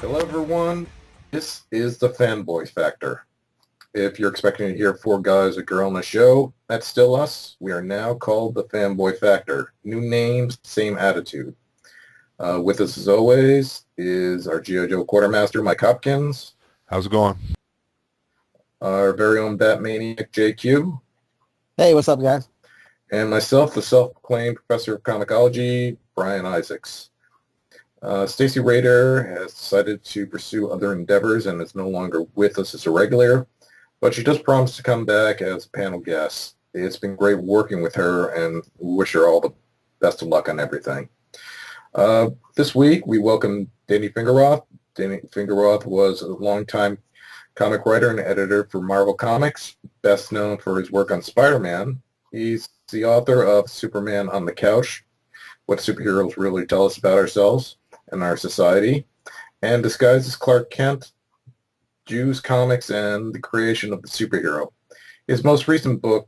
Hello, everyone. This is the Fanboy Factor. If you're expecting to hear four guys, a girl, and a show, that's still us. We are now called the Fanboy Factor. New names, same attitude. With us, as always, is our G.I. Joe quartermaster, Mike Hopkins, How's it going? our very own Batmaniac, JQ, Hey, what's up, guys? and myself, the self-proclaimed professor of comicology, Brian Isaacs. Stacey Rader has decided to pursue other endeavors and is no longer with us as a regular, but she does promise to come back as a panel guest. It's been great working with her, and we wish her all the best of luck on everything. This week, we welcome Danny Fingeroth. Danny Fingeroth was a longtime comic writer and editor for Marvel Comics, best known for his work on Spider-Man. He's the author of Superman on the Couch, What Superheroes Really Tell Us About Ourselves and Our Society, and Disguised as Clark Kent, Jews, Comics, and the Creation of the Superhero. His most recent book,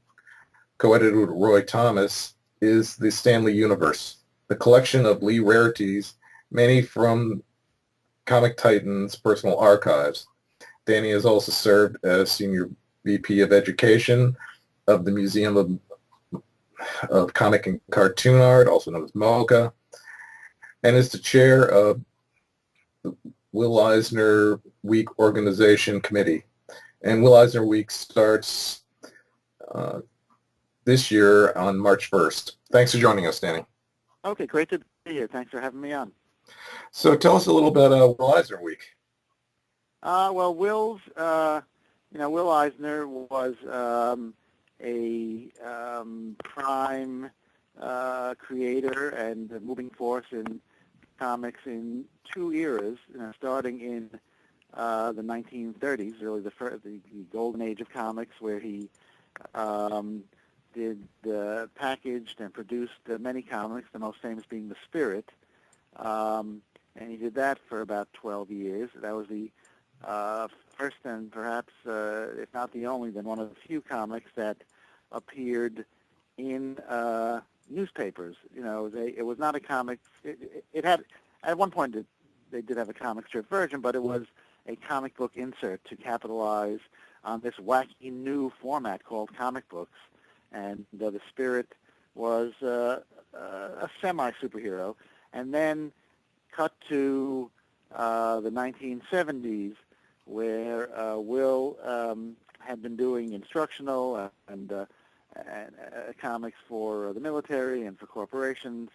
co-edited with Roy Thomas, is The Stanley Universe, the collection of Lee rarities, many from Comic Titan's personal archives. Danny has also served as Senior VP of Education of the Museum of Comic and Cartoon Art, also known as MoCA, and is the chair of the Will Eisner Week Organization Committee. And Will Eisner Week starts this year on March 1st. Thanks for joining us, Danny. Okay, great to be here. Thanks for having me on. So tell us a little about Will Eisner Week. Well, Will Eisner was a prime creator and moving force in comics in two eras, starting in the 1930s, really the golden age of comics, where he packaged and produced many comics, the most famous being The Spirit, and he did that for about 12 years. That was the first and perhaps, if not the only, then one of the few comics that appeared in newspapers. It was not a comic. It had, at one point, they did have a comic strip version, but it was a comic book insert to capitalize on this wacky new format called comic books. And The Spirit was a semi-superhero. And then cut to the 1970s, where Will had been doing instructional and comics for the military and for corporations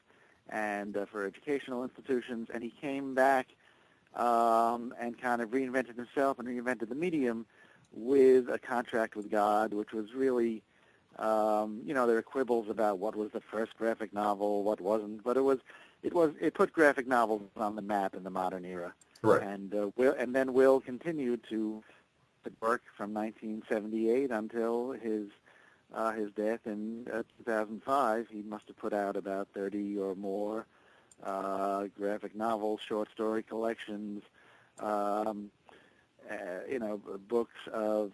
and for educational institutions, and he came back and kind of reinvented himself and reinvented the medium with A Contract with God, which was really, there were quibbles about what was the first graphic novel, what wasn't, but it put graphic novels on the map in the modern era. Right. And then Will continued to work from 1978 until his death in 2005. He must have put out about 30 or more graphic novels, short story collections, books of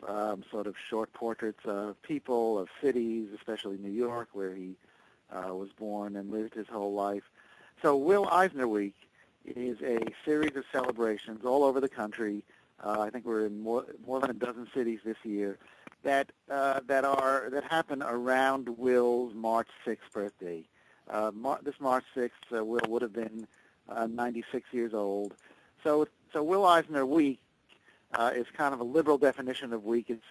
sort of short portraits of people, of cities, especially New York, where he was born and lived his whole life. So Will Eisner Week is a series of celebrations all over the country. I think we're in more than a dozen cities this year that happen around Will's March 6th birthday. This March 6th, Will would have been 96 years old. So Will Eisner Week is kind of a liberal definition of week. It's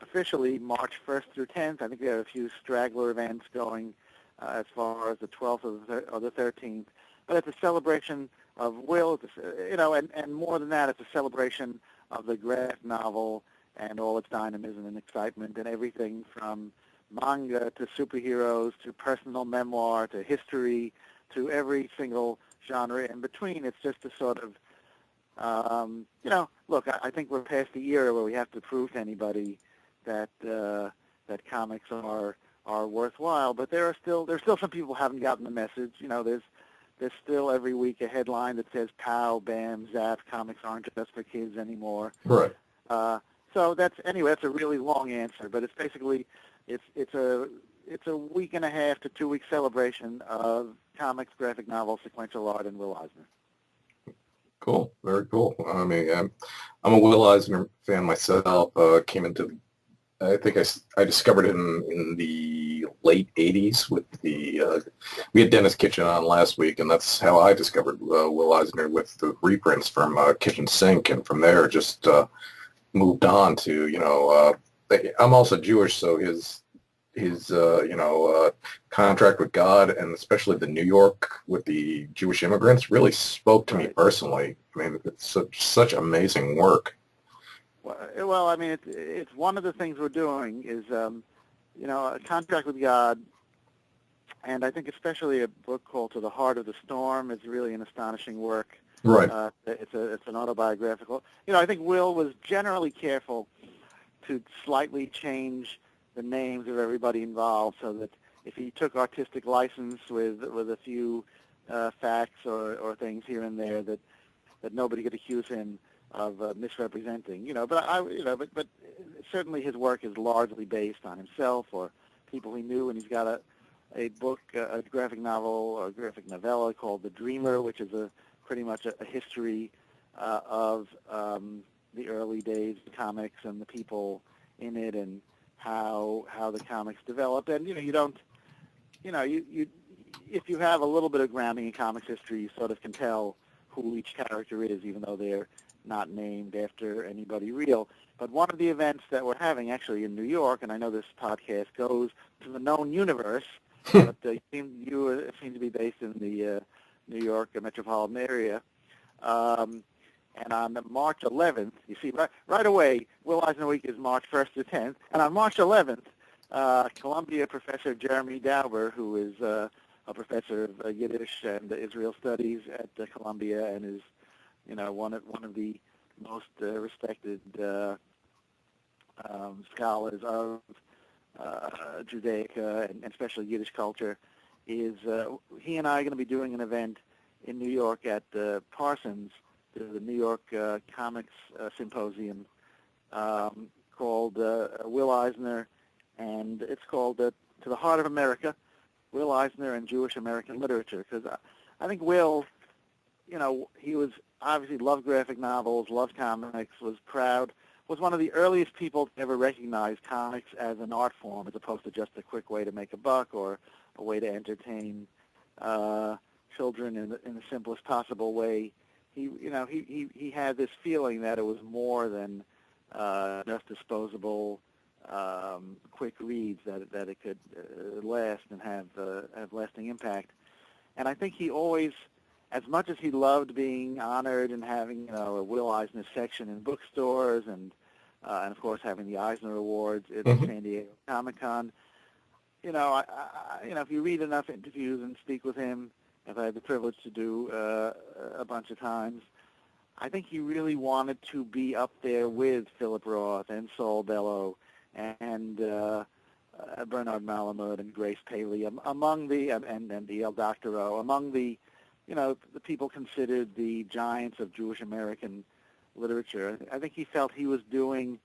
officially March 1st through 10th. I think we have a few straggler events going as far as the 12th or the 13th. But it's a celebration of Will, and more than that, it's a celebration of the graphic novel and all its dynamism and excitement and everything from manga to superheroes to personal memoir to history to every single genre in between. It's just a sort of, look, I think we're past the era where we have to prove to anybody that comics are worthwhile, but there's still some people who haven't gotten the message. There's still every week a headline that says "Pow, bam, zap, comics aren't just for kids anymore." Right. So that's a really long answer, but it's basically it's a week and a half to 2 week celebration of comics, graphic novels, sequential art, and Will Eisner. Cool. Very cool. I mean, I'm a Will Eisner fan myself. Came into, I think I discovered it in the late 80s with we had Dennis Kitchen on last week, and that's how I discovered Will Eisner with the reprints from Kitchen Sink, and from there just moved on to, I'm also Jewish, so his contract with God, and especially the New York with the Jewish immigrants, really spoke to me Right. personally. I mean, it's such amazing work. Well, I mean, it's one of the things we're doing is, a contract with God, and I think especially a book called To the Heart of the Storm is really an astonishing work. Right. It's an autobiographical. I think Will was generally careful to slightly change the names of everybody involved, so that if he took artistic license with a few facts or things here and there, that nobody could accuse him of misrepresenting. But certainly his work is largely based on himself or people he knew, and he's got a book, a graphic novel or graphic novella called The Dreamer, which is pretty much a history of the early days of comics and the people in it, and how the comics developed. And you don't, you if you have a little bit of grounding in comics history, you sort of can tell who each character is, even though they're not named after anybody real. But one of the events that we're having actually in New York, and I know this podcast goes to the known universe, but you seem to be based in the New York metropolitan area. And on March 11th, you see, right away, Will Eisner Week is March 1st to 10th. And on March 11th, Columbia professor Jeremy Dauber, who is a professor of Yiddish and Israel studies at Columbia, and is, one of the most respected scholars of Judaica and especially Yiddish culture, is he and I are going to be doing an event in New York at Parsons, the New York Comics Symposium, called Will Eisner, and it's called To the Heart of America, Will Eisner and Jewish American Literature. Because I think Will, he was obviously loved graphic novels, loved comics, was proud, was one of the earliest people to ever recognize comics as an art form, as opposed to just a quick way to make a buck or a way to entertain children in the simplest possible way. He had this feeling that it was more than just disposable, quick reads, that it could last and have lasting impact. And I think he always, as much as he loved being honored and having a Will Eisner section in bookstores and of course having the Eisner Awards at San Diego Comic-Con, if you read enough interviews and speak with him, as I had the privilege to do a bunch of times, I think he really wanted to be up there with Philip Roth and Saul Bellow and Bernard Malamud and Grace Paley, among the and the El Doctoro, among the the people considered the giants of Jewish American literature. I think he felt he was doing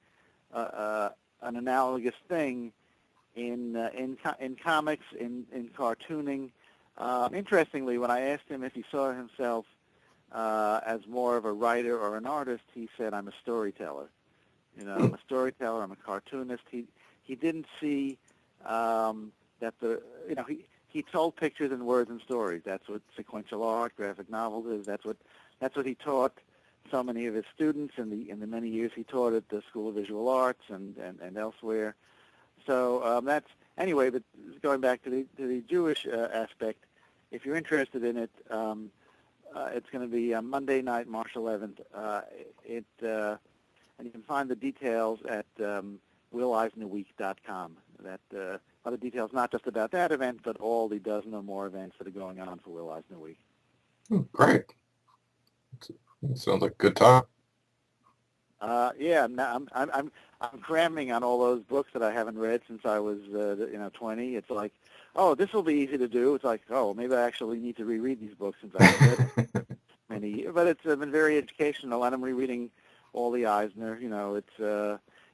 an analogous thing in comics, in cartooning. Interestingly, when I asked him if he saw himself as more of a writer or an artist, he said, "I'm a storyteller. I'm a storyteller. I'm a cartoonist." He didn't see that he told pictures and words and stories. That's what sequential art, graphic novels is. That's what he taught so many of his students in the many years he taught at the School of Visual Arts and elsewhere. So that's anyway. But going back to the Jewish aspect, if you're interested in it, it's going to be Monday night, March 11th. And you can find the details at WillEisnerWeek.com. That other details, not just about that event, but all the dozen or more events that are going on for Will Eisner Week. Great. Sounds like a good time. Yeah, I'm cramming on all those books that I haven't read since I was 20. It's like, oh, this will be easy to do. It's like, oh, maybe I actually need to reread these books since I haven't read them many years. But it's been very educational, and I'm rereading all the Eisner.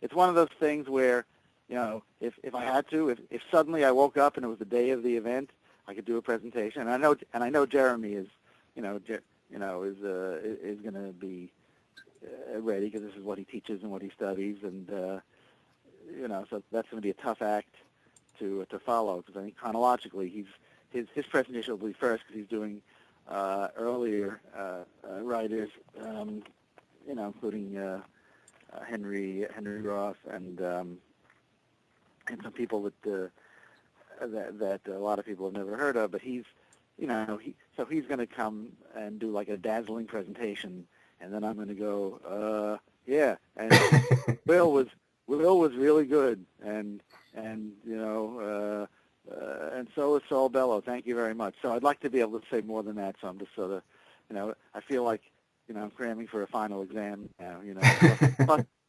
It's one of those things where, if I had to, if suddenly I woke up and it was the day of the event, I could do a presentation. And I know Jeremy is, is going to be ready, because this is what he teaches and what he studies, and so that's going to be a tough act to follow, because I think chronologically his presentation will be first, because he's doing earlier writers, including Henry Roth and some people that a lot of people have never heard of, but he's going to come and do like a dazzling presentation, and then I'm going to go, yeah, and Will was really good, and so is Saul Bellow. Thank you very much. So I'd like to be able to say more than that. So I'm just sort of, I feel like, I'm cramming for a final exam now.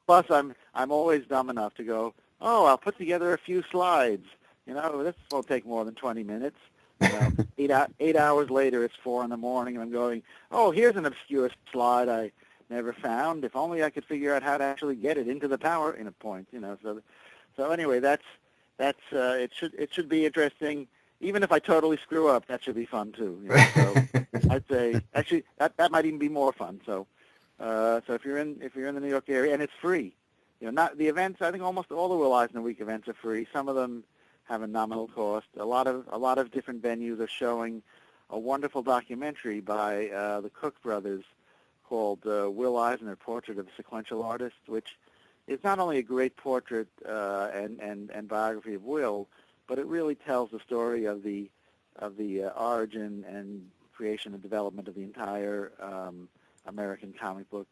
Plus I'm always dumb enough to go, oh, I'll put together a few slides. This won't take more than 20 minutes. 8 hours later, it's 4 in the morning, and I'm going, oh, here's an obscure slide I never found. If only I could figure out how to actually get it into the PowerPoint. So anyway, that's it should be interesting. Even if I totally screw up, that should be fun too. So I'd say actually that might even be more fun. So if you're in the New York area, and it's free, not the events. I think almost all the Will Eisner Week events are free. Some of them have a nominal cost. A lot of different venues are showing a wonderful documentary by the Cook brothers called Will Eisner, Portrait of a Sequential Artist, which is not only a great portrait and biography of Will, but it really tells the story of the origin and creation and development of the entire American comic book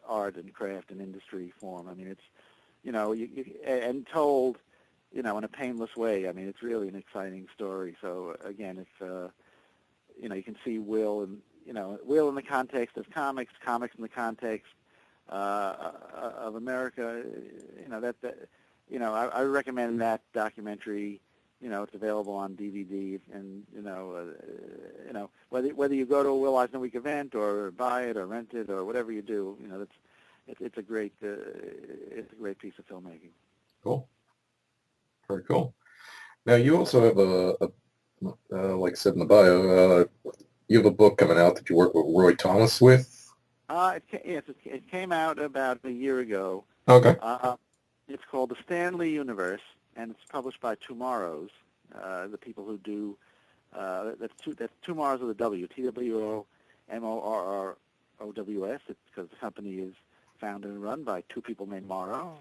art and craft and industry form. I mean, it's and told in a painless way. I mean, it's really an exciting story. So again, if you can see Will and Will in the context of comics in the context of America. I recommend that documentary. It's available on DVD, and whether you go to a Will Eisner Week event or buy it or rent it or whatever you do, it's a great piece of filmmaking. Cool. Very cool. Now, you also have like I said in the bio, you have a book coming out that you work with Roy Thomas with. It came out about a year ago. Okay. It's called The Stanley Universe, and it's published by Tomorrows, the people who do, that's Tomorrows with a W, TWOMORROWS. It's because the company is founded and run by two people named Morrow.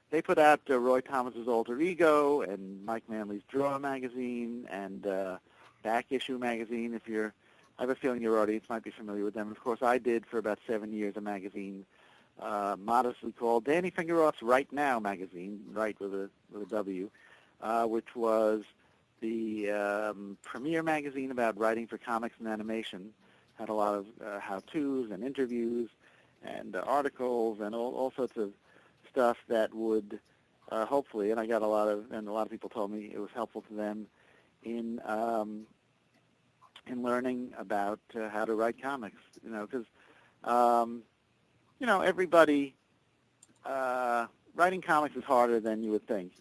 They put out Roy Thomas's Alter Ego and Mike Manley's Draw magazine and Back Issue magazine. I have a feeling your audience might be familiar with them. Of course, I did for about 7 years a magazine modestly called Danny Fingeroth's Right Now magazine, right with a W, which was the premier magazine about writing for comics and animation. Had a lot of how-tos and interviews and articles and all sorts of stuff that would hopefully, and I got a lot of people told me it was helpful to them in learning about how to write comics. Because everybody writing comics is harder than you would think.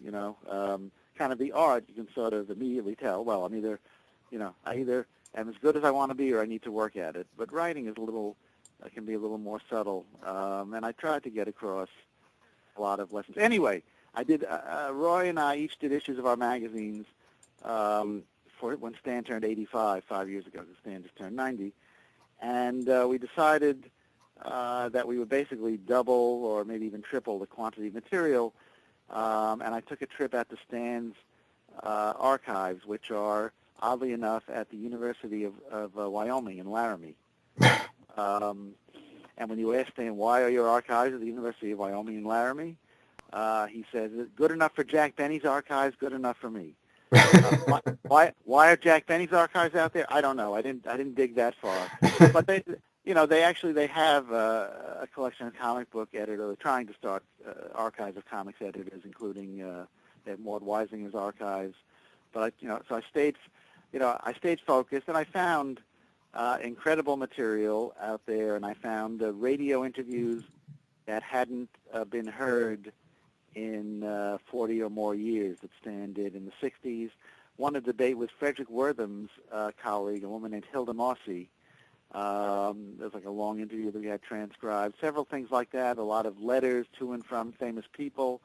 Kind of the art you can sort of immediately tell. Well, I either am as good as I want to be or I need to work at it. But writing is can be a little more subtle, and I tried to get across a lot of lessons. Anyway, I did. Roy and I each did issues of our magazines for when Stan turned 85 5 years ago. Because Stan just turned 90, and we decided that we would basically double or maybe even triple the quantity of material. And I took a trip out to Stan's archives, which are oddly enough at the University of Wyoming in Laramie. And when you ask Stan, why are your archives at the University of Wyoming in Laramie? He says, good enough for Jack Benny's archives, good enough for me. Why are Jack Benny's archives out there? I don't know. I didn't dig that far. But they have a collection of comic book editors. They're trying to start archives of comics editors, including they have Mort Weisinger's archives. But so I stayed focused, and I found incredible material out there, and I found radio interviews that hadn't been heard in 40 or more years that Stan did in the 60s. Won a debate with Frederick Wortham's colleague, a woman named Hilda Mossey, There's like a long interview that we had transcribed, several things like that, a lot of letters to and from famous people,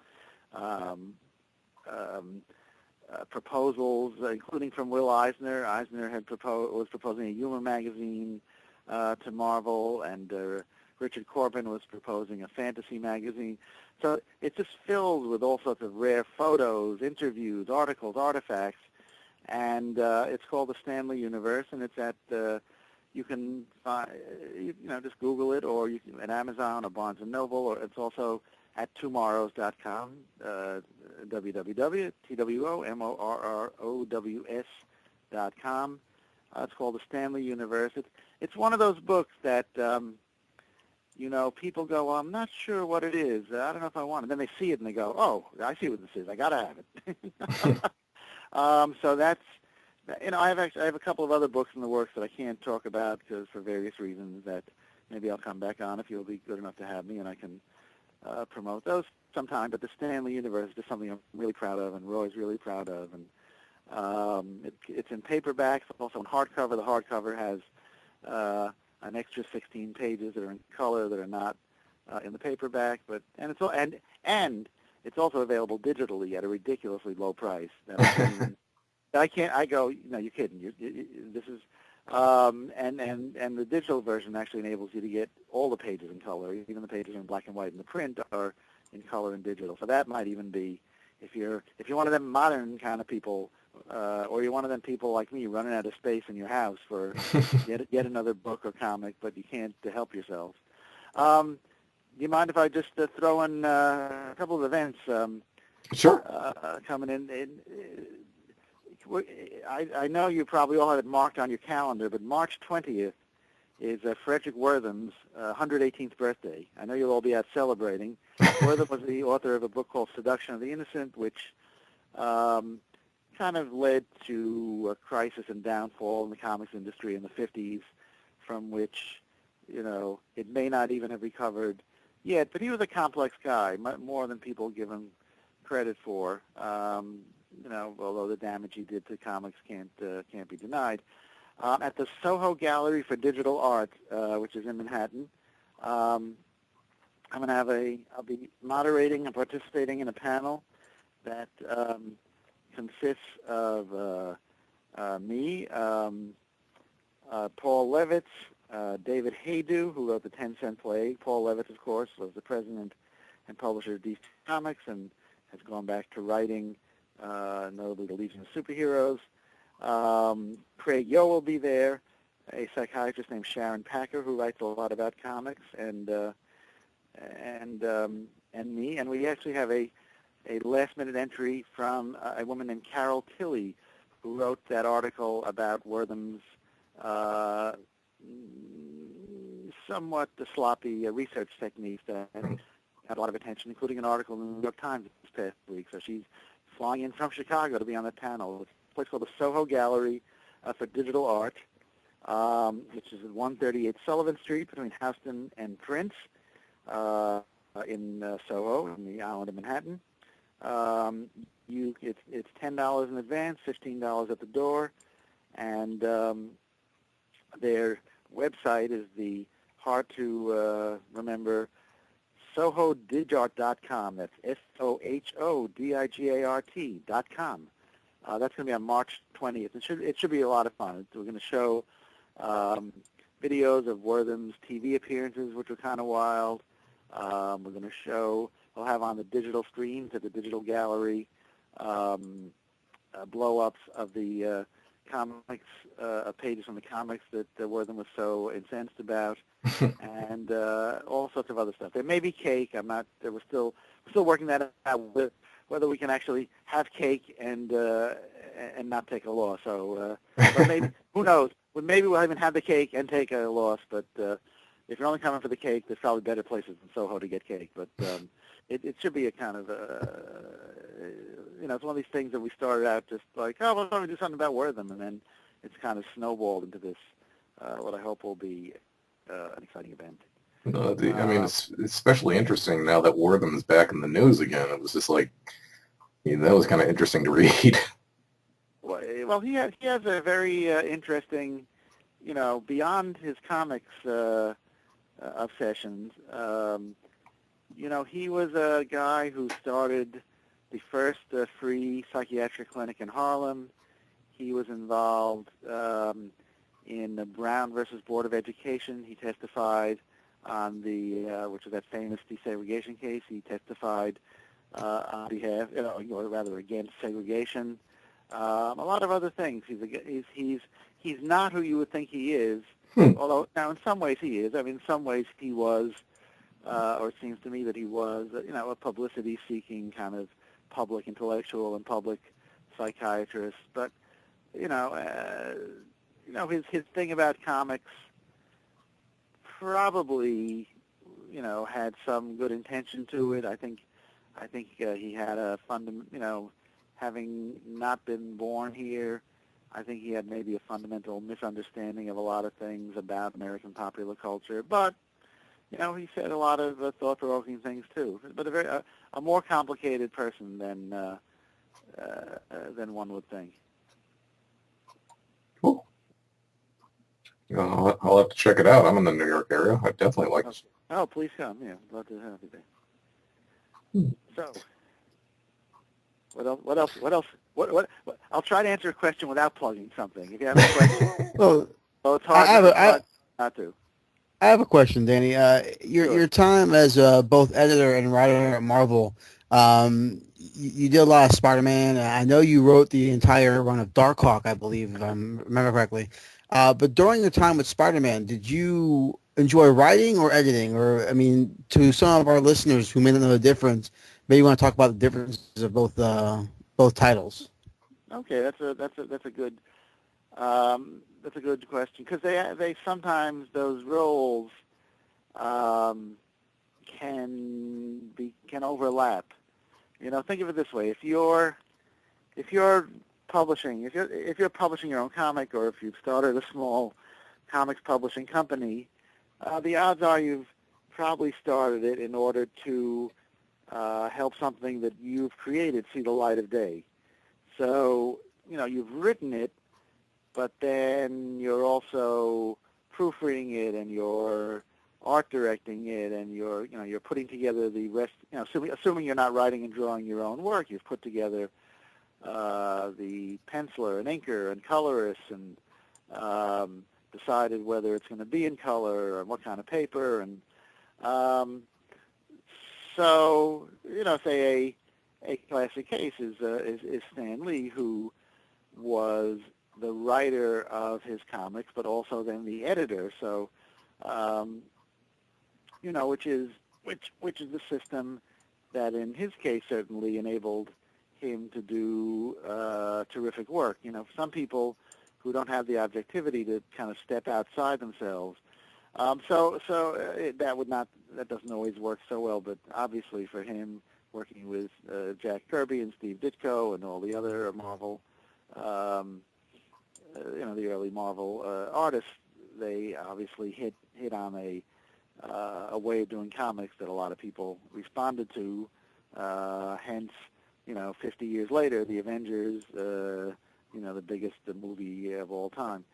proposals, including from Will Eisner. Eisner was proposing a humor magazine to Marvel, and Richard Corbin was proposing a fantasy magazine. So it's just filled with all sorts of rare photos, interviews, articles, artifacts, and it's called the Stanley Universe, and it's at you can find, just Google it, or you can at Amazon or Barnes and Noble, or it's also at tomorrows.com, www.tomorrows.com. It's called the Stanley Universe. It's one of those books that, people go, well, I'm not sure what it is. I don't know if I want it. Then they see it and they go, oh, I see what this is. I got to have it. So that's, I have a couple of other books in the works that I can't talk about because for various reasons that maybe I'll come back on if you'll be good enough to have me, and I can promote those sometime. But the Stanley Universe is just something I'm really proud of, and Roy's really proud of. And it's in paperback, also in hardcover. The hardcover has an extra 16 pages that are in color that are not in the paperback, and it's also available digitally at a ridiculously low price. I go, no, you're kidding. This is, and the digital version actually enables you to get all the pages in color, even the pages in black and white, and the print are in color and digital. So that might even be, if you're one of them modern kind of people, or you're one of them people like me running out of space in your house for yet another book or comic, but you can't help yourselves. Do you mind if I just throw in a couple of events? Sure. Coming in. I know you probably all have it marked on your calendar, but March 20th is Frederick Wortham's 118th birthday. I know you'll all be out celebrating. Wortham was the author of a book called Seduction of the Innocent, which kind of led to a crisis and downfall in the comics industry in the 50s, from which, it may not even have recovered yet. But he was a complex guy, more than people give him credit for. Although the damage he did to comics can't be denied. At the Soho Gallery for Digital Art, which is in Manhattan, I'll be moderating and participating in a panel that consists of me, Paul Levitz, David Haydu, who wrote the 10-Cent Play. Paul Levitz, of course, was the president and publisher of DC Comics and has gone back to writing, notably the Legion of Superheroes. Craig Yo will be there, a psychiatrist named Sharon Packer who writes a lot about comics, and me. And we actually have a last-minute entry from a woman named Carol Tilley, who wrote that article about Wortham's somewhat sloppy research techniques that had a lot of attention, including an article in the New York Times this past week. So she's flying in from Chicago to be on that panel. It's a place called the Soho Gallery for Digital Art, which is at 138 Sullivan Street between Houston and Prince in Soho, in the island of Manhattan. It's $10 in advance, $15 at the door, and their website is the hard-to-remember SohoDigart.com. That's SohoDigart.com. That's going to be on March 20th. It should be a lot of fun. We're going to show videos of Wortham's TV appearances, which are kind of wild. We're going to show, we'll have on the digital screens at the digital gallery blow-ups of the comics, pages from the comics that Wortham was so incensed about, and all sorts of other stuff. There may be cake. We're still working that out, whether we can actually have cake and not take a loss. So, but maybe, who knows? Maybe we'll even have the cake and take a loss. But if you're only coming for the cake, there's probably better places than Soho to get cake. But it should be a kind of it's one of these things that we started out just like, oh, well, we'll do something about Wortham, and then it's kind of snowballed into this, what I hope will be an exciting event. I mean, it's especially interesting now that Wortham's back in the news again. It was just like, that was kind of interesting to read. Well, he has a very interesting, beyond his comics obsessions, he was a guy who started the first free psychiatric clinic in Harlem. He was involved in the Brown versus Board of Education. He testified on which was that famous desegregation case. He testified on behalf, or rather against segregation. A lot of other things. He's not who you would think he is. Although now in some ways he is. I mean, in some ways he was, or it seems to me that he was, a publicity-seeking kind of public intellectual and public psychiatrist. But his thing about comics probably, had some good intention to it. I think he had a having not been born here, I think he had maybe a fundamental misunderstanding of a lot of things about American popular culture. But he said a lot of thought-provoking things too. But a more complicated person than one would think. Cool. I'll have to check it out. I'm in the New York area. I definitely like it. Oh, please come. Yeah, I'd love to have you there. So, what else? What? I'll try to answer a question without plugging something. If you have a question, well, it's hard not to. I have a question, Danny. Sure. Your time as both editor and writer at Marvel, you did a lot of Spider-Man. I know you wrote the entire run of Darkhawk, I believe, if I remember correctly. But during your time with Spider-Man, did you enjoy writing or editing? Or, I mean, to some of our listeners who may not know the difference, maybe you want to talk about the differences of both titles. Okay, that's a good question, because they sometimes those roles can overlap. Think of it this way: if you're publishing your own comic, or if you've started a small comics publishing company, the odds are you've probably started it in order to help something that you've created see the light of day. So, you've written it, but then you're also proofreading it, and you're art directing it, and you're putting together the rest. Assuming you're not writing and drawing your own work, you've put together the penciler and inker and colorist, and decided whether it's going to be in color and what kind of paper, and so say a classic case is Stan Lee, who was the writer of his comics, but also then the editor. So, which is the system that, in his case, certainly enabled him to do terrific work. Some people who don't have the objectivity to kind of step outside themselves. That doesn't always work so well. But obviously, for him, working with Jack Kirby and Steve Ditko and all the other Marvel, the early Marvel artists, they obviously hit on a way of doing comics that a lot of people responded to. Hence, 50 years later, the Avengers, the biggest movie of all time.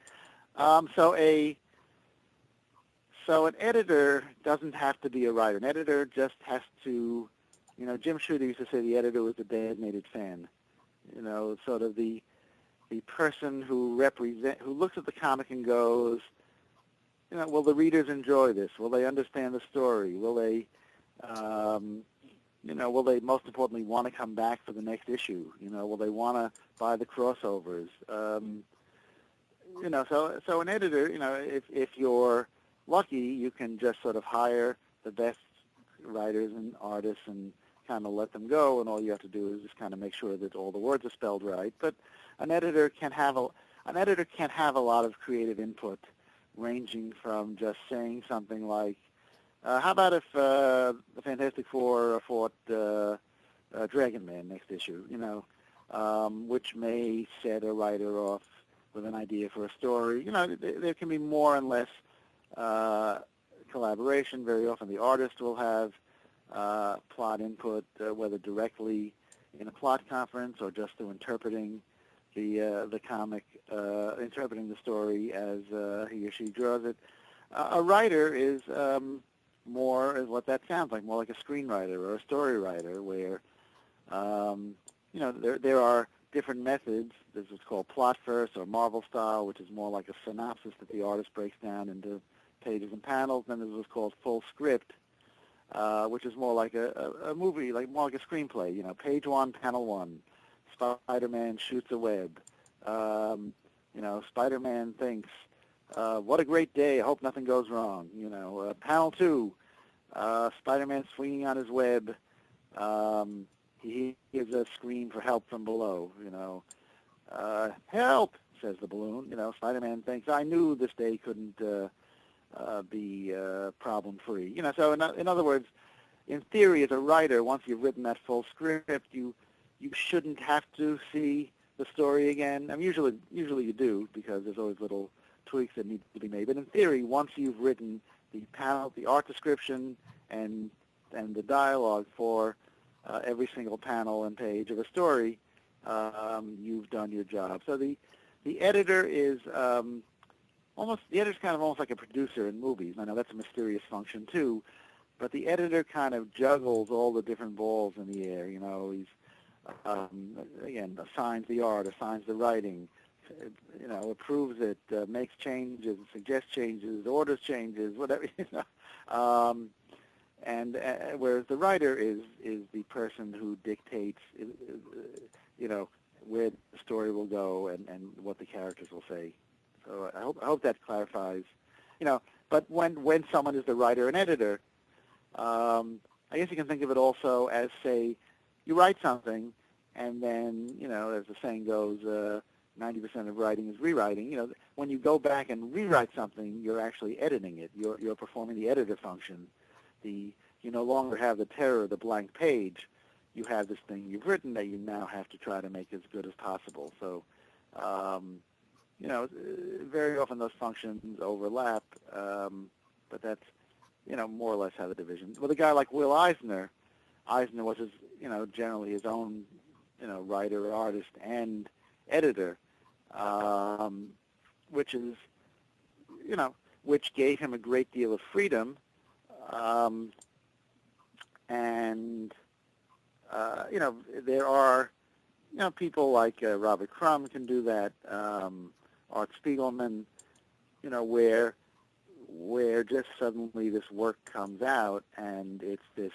So an editor doesn't have to be a writer. An editor just has to, Jim Shooter used to say the editor was the designated fan. Sort of the person who looks at the comic and goes, will the readers enjoy this? Will they understand the story? Will they, will they most importantly want to come back for the next issue? Will they want to buy the crossovers? So an editor, if you're lucky, you can just sort of hire the best writers and artists and kind of let them go, and all you have to do is just kind of make sure that all the words are spelled right. But an editor can't have a lot of creative input, ranging from just saying something like, how about if the Fantastic Four fought Dragon Man next issue, which may set a writer off with an idea for a story. There can be more and less collaboration. Very often the artist will have plot input, whether directly in a plot conference or just through interpreting the comic, interpreting the story as he or she draws it. A writer is more is what that sounds like, more like a screenwriter or a story writer, where there are different methods. This is called plot first or Marvel style, which is more like a synopsis that the artist breaks down into pages and panels. Then there's what's called full script, which is more like a movie, like more like a screenplay. Page 1, panel 1. Spider-Man shoots a web. Spider-Man thinks, what a great day. I hope nothing goes wrong. Panel 2, Spider-Man swinging on his web. He gives a scream for help from below. Help, says the balloon. Spider-Man thinks, I knew this day couldn't be problem-free. So in other words, in theory, as a writer, once you've written that full script, you shouldn't have to see the story again. I mean, usually you do, because there's always little tweaks that need to be made. But in theory, once you've written the art description, and the dialogue for every single panel and page of a story, you've done your job. So the editor is the editor's kind of almost like a producer in movies. I know that's a mysterious function too, but the editor kind of juggles all the different balls in the air. He's again, assigns the art, assigns the writing, approves it, makes changes, suggests changes, orders changes, whatever. And whereas the writer is the person who dictates, where the story will go and what the characters will say. So I hope that clarifies. But when someone is the writer and editor, I guess you can think of it also as, say, you write something, and then, as the saying goes, 90% of writing is rewriting. When you go back and rewrite something, you're actually editing it. You're performing the editor function. You no longer have the terror of the blank page. You have this thing you've written that you now have to try to make as good as possible. So, very often those functions overlap, but that's, more or less how the division. With a guy like Will Eisner was generally his own, writer, artist, and editor, which is, which gave him a great deal of freedom. There are, people like Robert Crumb can do that, Art Spiegelman, where just suddenly this work comes out, and it's this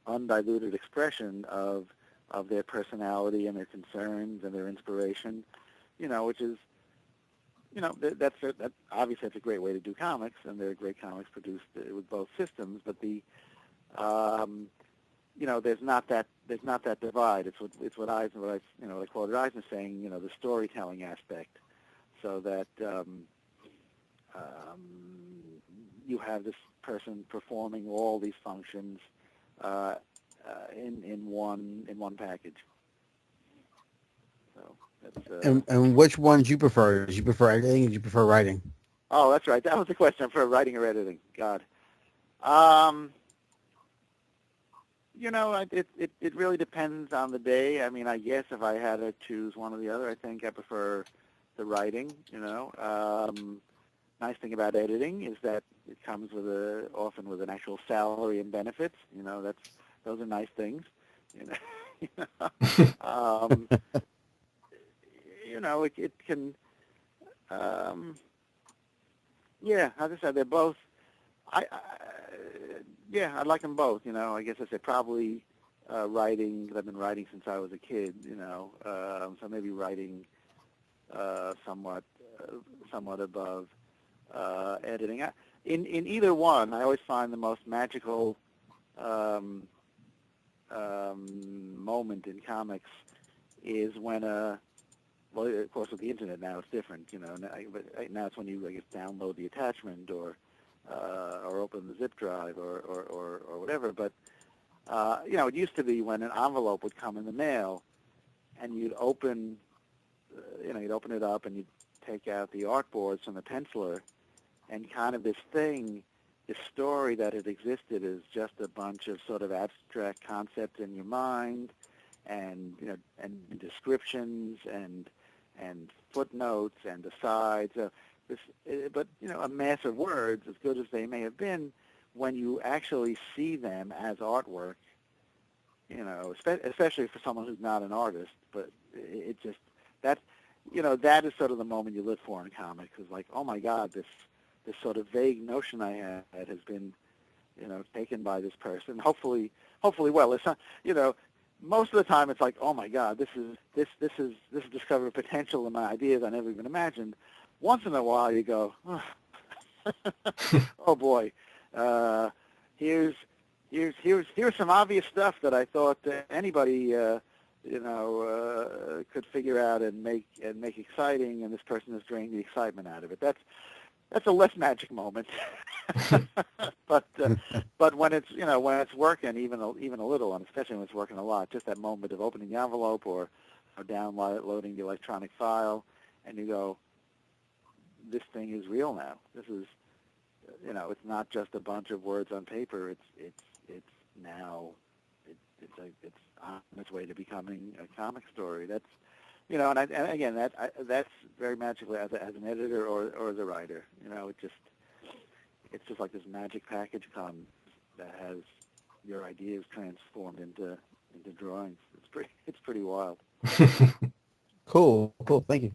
undiluted expression of their personality and their concerns and their inspiration, which is, that's obviously that's a great way to do comics, and there are great comics produced with both systems. But there's not that divide. It's what I quoted Eisner saying, the storytelling aspect, so that you have this person performing all these functions in one package. So that's. And which ones do you prefer? Do you prefer editing or do you prefer writing? Oh, that's right. That was the question. For writing or editing. God. It really depends on the day. I mean, I guess if I had to choose one or the other, I think I prefer the writing. Nice thing about editing is that it comes often with an actual salary and benefits. Those are nice things. It can. As I said, they're both. I like them both. I guess I said probably writing. I've been writing since I was a kid. So maybe writing somewhat above editing. In either one, I always find the most magical moment in comics is when well, of course, with the internet now it's different. But now it's when you, I guess, download the attachment or open the zip drive or whatever. But it used to be when an envelope would come in the mail, and you'd open it up and you'd take out the artboards from the penciler, and kind of this story that had existed is just a bunch of sort of abstract concepts in your mind, and and descriptions and footnotes and asides. But a mass of words, as good as they may have been, when you actually see them as artwork, especially for someone who's not an artist, but it just that is sort of the moment you live for in comics. Is like, oh my God, this sort of vague notion I had has been taken by this person. Hopefully well. It's not, most of the time it's like, oh my God, this is discovered potential in my ideas I never even imagined. Once in a while you go, oh, oh boy, here's some obvious stuff that I thought anybody could figure out and make exciting, and this person has drained the excitement out of it. That's a less magic moment. but when it's working even a little, and especially when it's working a lot, just that moment of opening the envelope or downloading the electronic file, and you go, this thing is real now. This is, it's not just a bunch of words on paper. It's now it's on its way to becoming a comic story. That's and again that's very magically as an editor or as a writer. It's just like this magic package comes that has your ideas transformed into drawings. It's pretty wild. Cool. Thank you.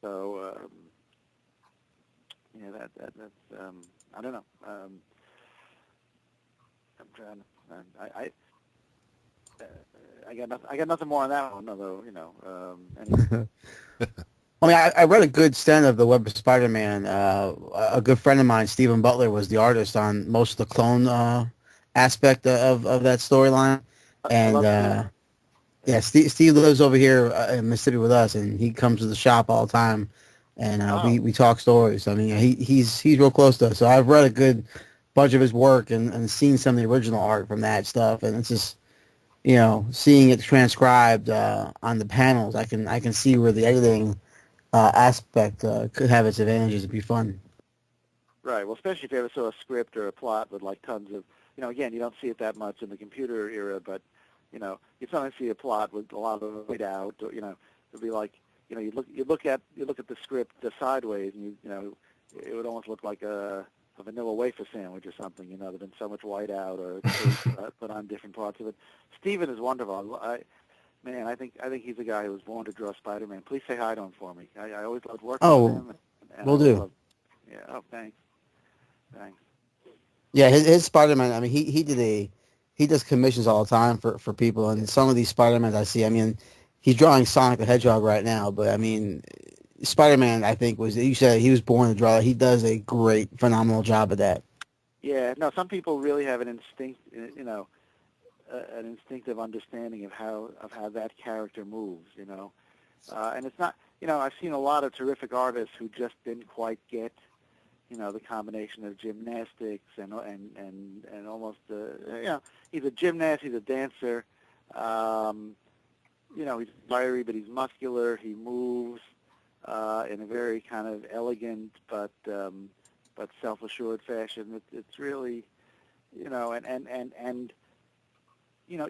So that's I don't know. I'm trying. I got nothing more on that one, although anyway. I mean, I read a good stint of the Web of Spider-Man. A good friend of mine, Stephen Butler, was the artist on most of the clone aspect of that storyline. And yeah, Steve lives over here in Mississippi with us, and he comes to the shop all the time, and we talk stories. I mean, he's real close to us. So I've read a good bunch of his work and seen some of the original art from that stuff, and it's just seeing it transcribed on the panels. I can see where the editing aspect could have its advantages. It'd be fun. Right. Well, especially if you ever saw a script or a plot with like tons of, again, you don't see it that much in the computer era, but you sometimes see a plot with a lot of it laid out. Or, it'll be like, you look at the script sideways, and it would almost look like a vanilla wafer sandwich or something. There's been so much white out or put on different parts of it. Steven is wonderful. I think he's a guy who was born to draw Spider-Man. Please say hi to him for me. I always loved working with him. And will do. Yeah. Oh, thanks. Yeah, his Spider-Man. I mean, he does commissions all the time for people, and some of these Spider-Mans I see. I mean, he's drawing Sonic the Hedgehog right now, but I mean, Spider-Man, I think you said he was born to draw. He does a great, phenomenal job of that. Yeah. No, some people really have an instinct, an instinctive understanding of how that character moves, and it's not, I've seen a lot of terrific artists who just didn't quite get, the combination of gymnastics and almost, he's a gymnast, he's a dancer, he's fiery, but he's muscular, he moves in a very kind of elegant but self-assured fashion. It's really, and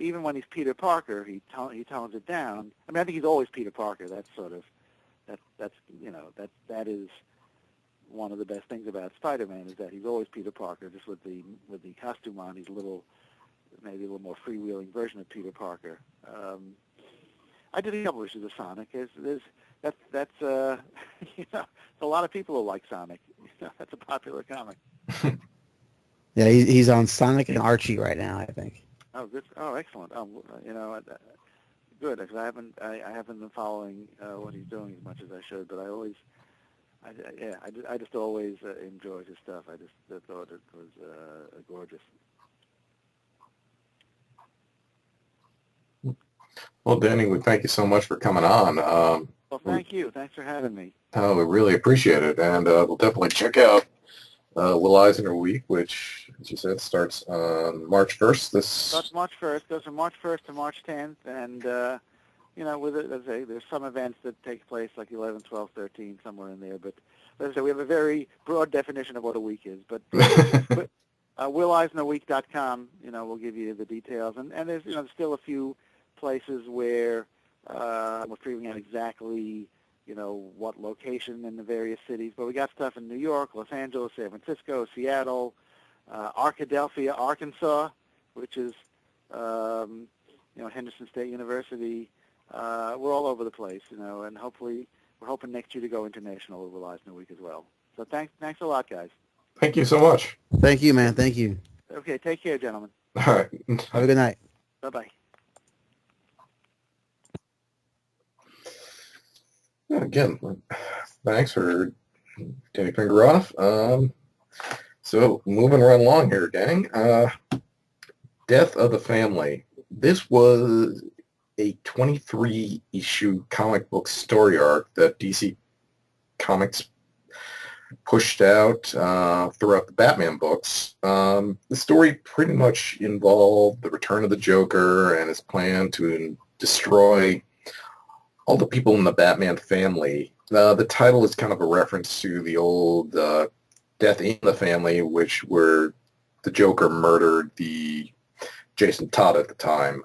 even when he's Peter Parker, he tones it down. I mean, I think he's always Peter Parker. That's sort of that is one of the best things about Spider-Man, is that he's always Peter Parker. Just with the costume on, he's maybe a little more freewheeling version of Peter Parker. I did a couple issues of Sonic. That's a lot of people who like Sonic. That's a popular comic. Yeah, he's on Sonic and Archie right now, I think. Oh, good. Oh, excellent. Good, because I haven't been following what he's doing as much as I should, but I just always enjoyed his stuff. I just thought it was gorgeous. Well, Danny, we thank you so much for coming on. Well, thank you. Thanks for having me. Oh, we really appreciate it, and we'll definitely check out Will Eisner Week, which, as you said, starts on March 1st. Starts March 1st, goes from March 1st to March 10th, and, with it, as I say, there's some events that take place, like 11, 12, 13, somewhere in there, but as I say, we have a very broad definition of what a week is, but WillEisnerWeek.com, will give you the details, and there's, still a few places where we're figuring out exactly, what location in the various cities. But we got stuff in New York, Los Angeles, San Francisco, Seattle, Arkadelphia, Arkansas, which is, Henderson State University. We're all over the place, and hopefully we're hoping next year to go international with Will Eisner Week as well. So thanks a lot, guys. Thank you so much. Thank you, man. Thank you. Okay, take care, gentlemen. All right. Have a good night. Bye-bye. Again, thanks for Danny Fingeroth. So moving right along here, gang. Death of the Family. This was a 23-issue comic book story arc that DC Comics pushed out throughout the Batman books. The story pretty much involved the return of the Joker and his plan to destroy all the people in the Batman family. The title is kind of a reference to the old Death in the Family, where the Joker murdered the Jason Todd at the time.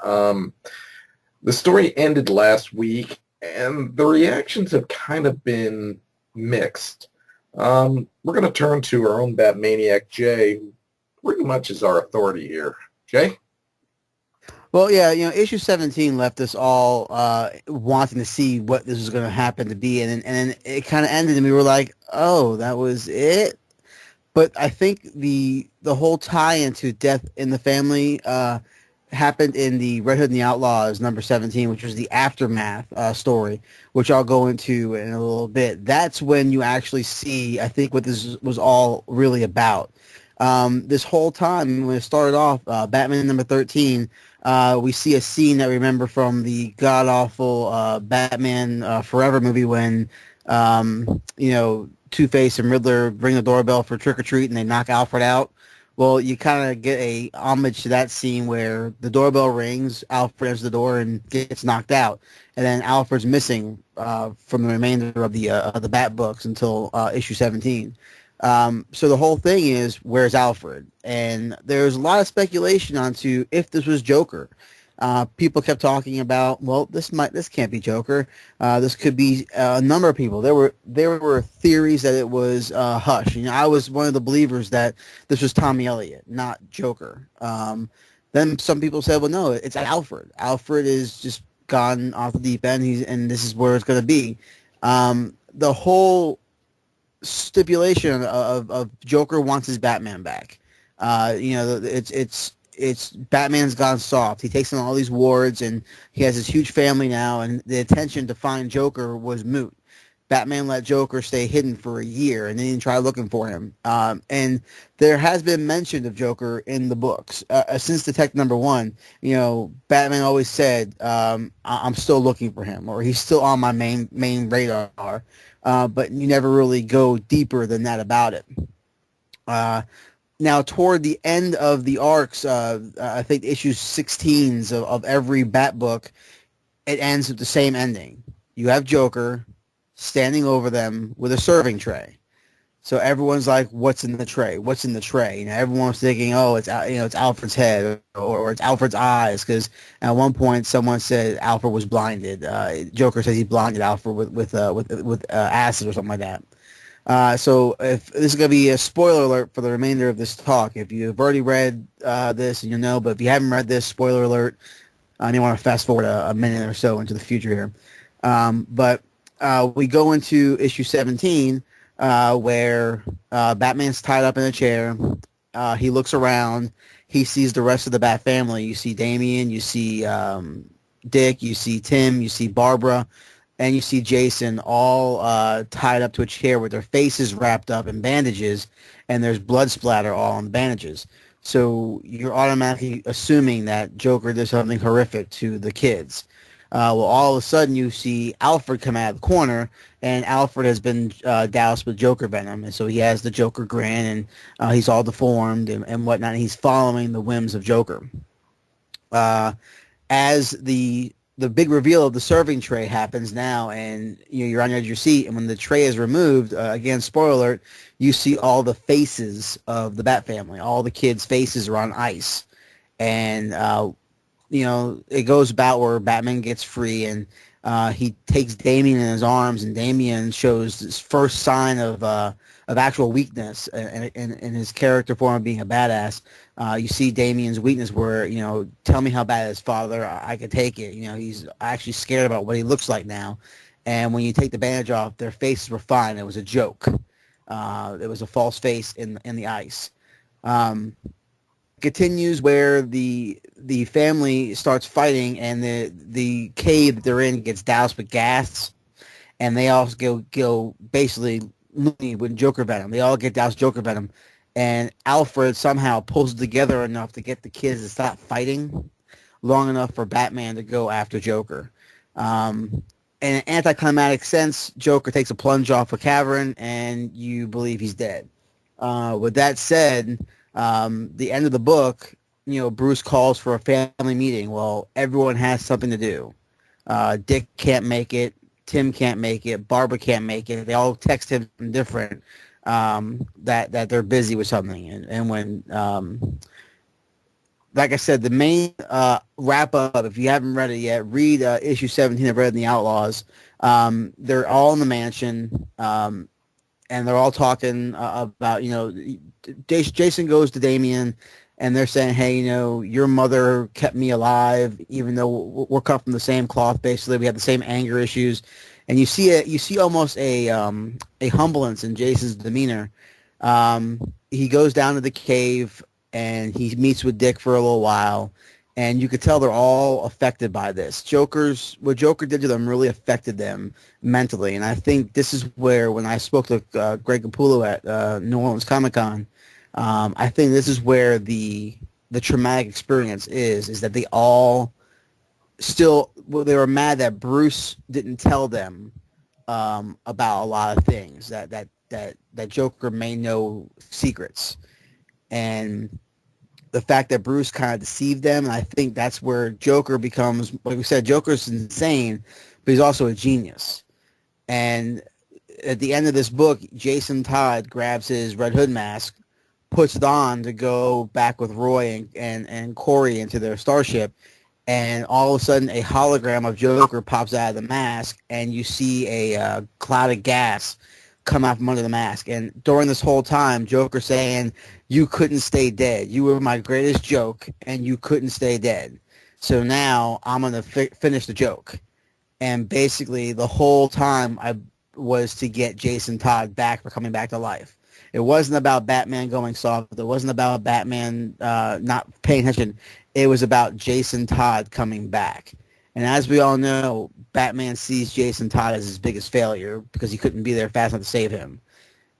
The story ended last week, and the reactions have kind of been mixed. We're going to turn to our own Batmaniac, Jay, who pretty much is our authority here. Jay? Well, yeah, issue 17 left us all wanting to see what this was going to happen to be, and then it kind of ended, and we were like, oh, that was it? But I think the whole tie-in to Death in the Family happened in the Red Hood and the Outlaws number 17, which was the aftermath story, which I'll go into in a little bit. That's when you actually see, I think, what this was all really about. This whole time, when it started off, Batman number 13, we see a scene that we remember from the god-awful Batman Forever movie when, Two-Face and Riddler ring the doorbell for trick-or-treat and they knock Alfred out. Well, you kind of get a homage to that scene where the doorbell rings, Alfred enters the door and gets knocked out, and then Alfred's missing from the remainder of the Bat books until issue 17. So the whole thing is, where's Alfred? And there's a lot of speculation onto if this was Joker. People kept talking about, well, this can't be Joker. This could be a number of people. There were theories that it was Hush. I was one of the believers that this was Tommy Elliott, not Joker. Then some people said, well, no, it's Alfred. Alfred is just gone off the deep end, and this is where it's going to be. The whole stipulation of Joker wants his Batman back. It's Batman's gone soft. He takes on all these wards, and he has this huge family now, and the intention to find Joker was moot. Batman let Joker stay hidden for a year, and then he tried looking for him. And there has been mention of Joker in the books. Since Detective number 1, Batman always said, I'm still looking for him, or he's still on my main radar. But you never really go deeper than that about it. Now, toward the end of the arcs, I think issues 16s of every Bat book, it ends with the same ending. You have Joker standing over them with a serving tray. So everyone's like, what's in the tray? What's in the tray? Everyone's thinking, oh, it's Alfred's head or it's Alfred's eyes, because at one point someone said Alfred was blinded. Joker says he blinded Alfred with acid or something like that. So if this is going to be a spoiler alert for the remainder of this talk. If you've already read this, and but if you haven't read this, spoiler alert. You want to fast forward a minute or so into the future here. But we go into issue 17, where Batman's tied up in a chair. He looks around. He sees the rest of the Bat family. You see Damian. You see Dick. You see Tim. You see Barbara. And you see Jason all tied up to a chair with their faces wrapped up in bandages, and there's blood splatter all on the bandages. So you're automatically assuming that Joker did something horrific to the kids. Well, all of a sudden you see Alfred come out of the corner, and Alfred has been doused with Joker venom, and so he has the Joker grin, and he's all deformed and whatnot, and he's following the whims of Joker. As the big reveal of the serving tray happens now, and you're on the edge of your seat, and when the tray is removed, again, spoiler alert, you see all the faces of the Bat family. All the kids' faces are on ice. And it goes about where Batman gets free, and he takes Damian in his arms, and Damian shows this first sign of actual weakness in his character form of being a badass. You see Damian's weakness where, tell me how bad it is, father. I could take it. He's actually scared about what he looks like now. And when you take the bandage off, their faces were fine. It was a joke. It was a false face in the ice. Continues where the family starts fighting, and the cave that they're in gets doused with gas, and they all go basically loony with Joker venom. They all get doused Joker venom, and Alfred somehow pulls it together enough to get the kids to stop fighting long enough for Batman to go after Joker. In an anticlimactic sense, Joker takes a plunge off a cavern, and you believe he's dead. With that said, the end of the book, Bruce calls for a family meeting. Well, everyone has something to do. Dick can't make it. Tim can't make it. Barbara can't make it. They all text him different, that they're busy with something. And when, like I said, the main wrap up, if you haven't read it yet, read issue 17 of Red and the Outlaws. They're all in the mansion, and they're all talking about, Jason goes to Damian, and they're saying, hey, your mother kept me alive, even though we're cut from the same cloth. Basically, we have the same anger issues, and you see almost a humbleness in Jason's demeanor. He goes down to the cave, and he meets with Dick for a little while, and you could tell they're all affected by this. What Joker did to them really affected them mentally, and I think this is where, when I spoke to Greg Capullo at New Orleans Comic-Con, I think this is where the traumatic experience is that they all they were mad that Bruce didn't tell them about a lot of things, that Joker may know secrets, and the fact that Bruce kind of deceived them. And I think that's where Joker becomes, like we said, Joker's insane, but he's also a genius. And at the end of this book, Jason Todd grabs his Red Hood mask, puts it on to go back with Roy and Corey into their starship, and all of a sudden a hologram of Joker pops out of the mask, and you see a cloud of gas come out from under the mask. And during this whole time, Joker saying, you couldn't stay dead. You were my greatest joke, and you couldn't stay dead. So now I'm going to finish the joke. And basically the whole time I was to get Jason Todd back for coming back to life. It wasn't about Batman going soft. It wasn't about Batman not paying attention. It was about Jason Todd coming back. And as we all know, Batman sees Jason Todd as his biggest failure because he couldn't be there fast enough to save him.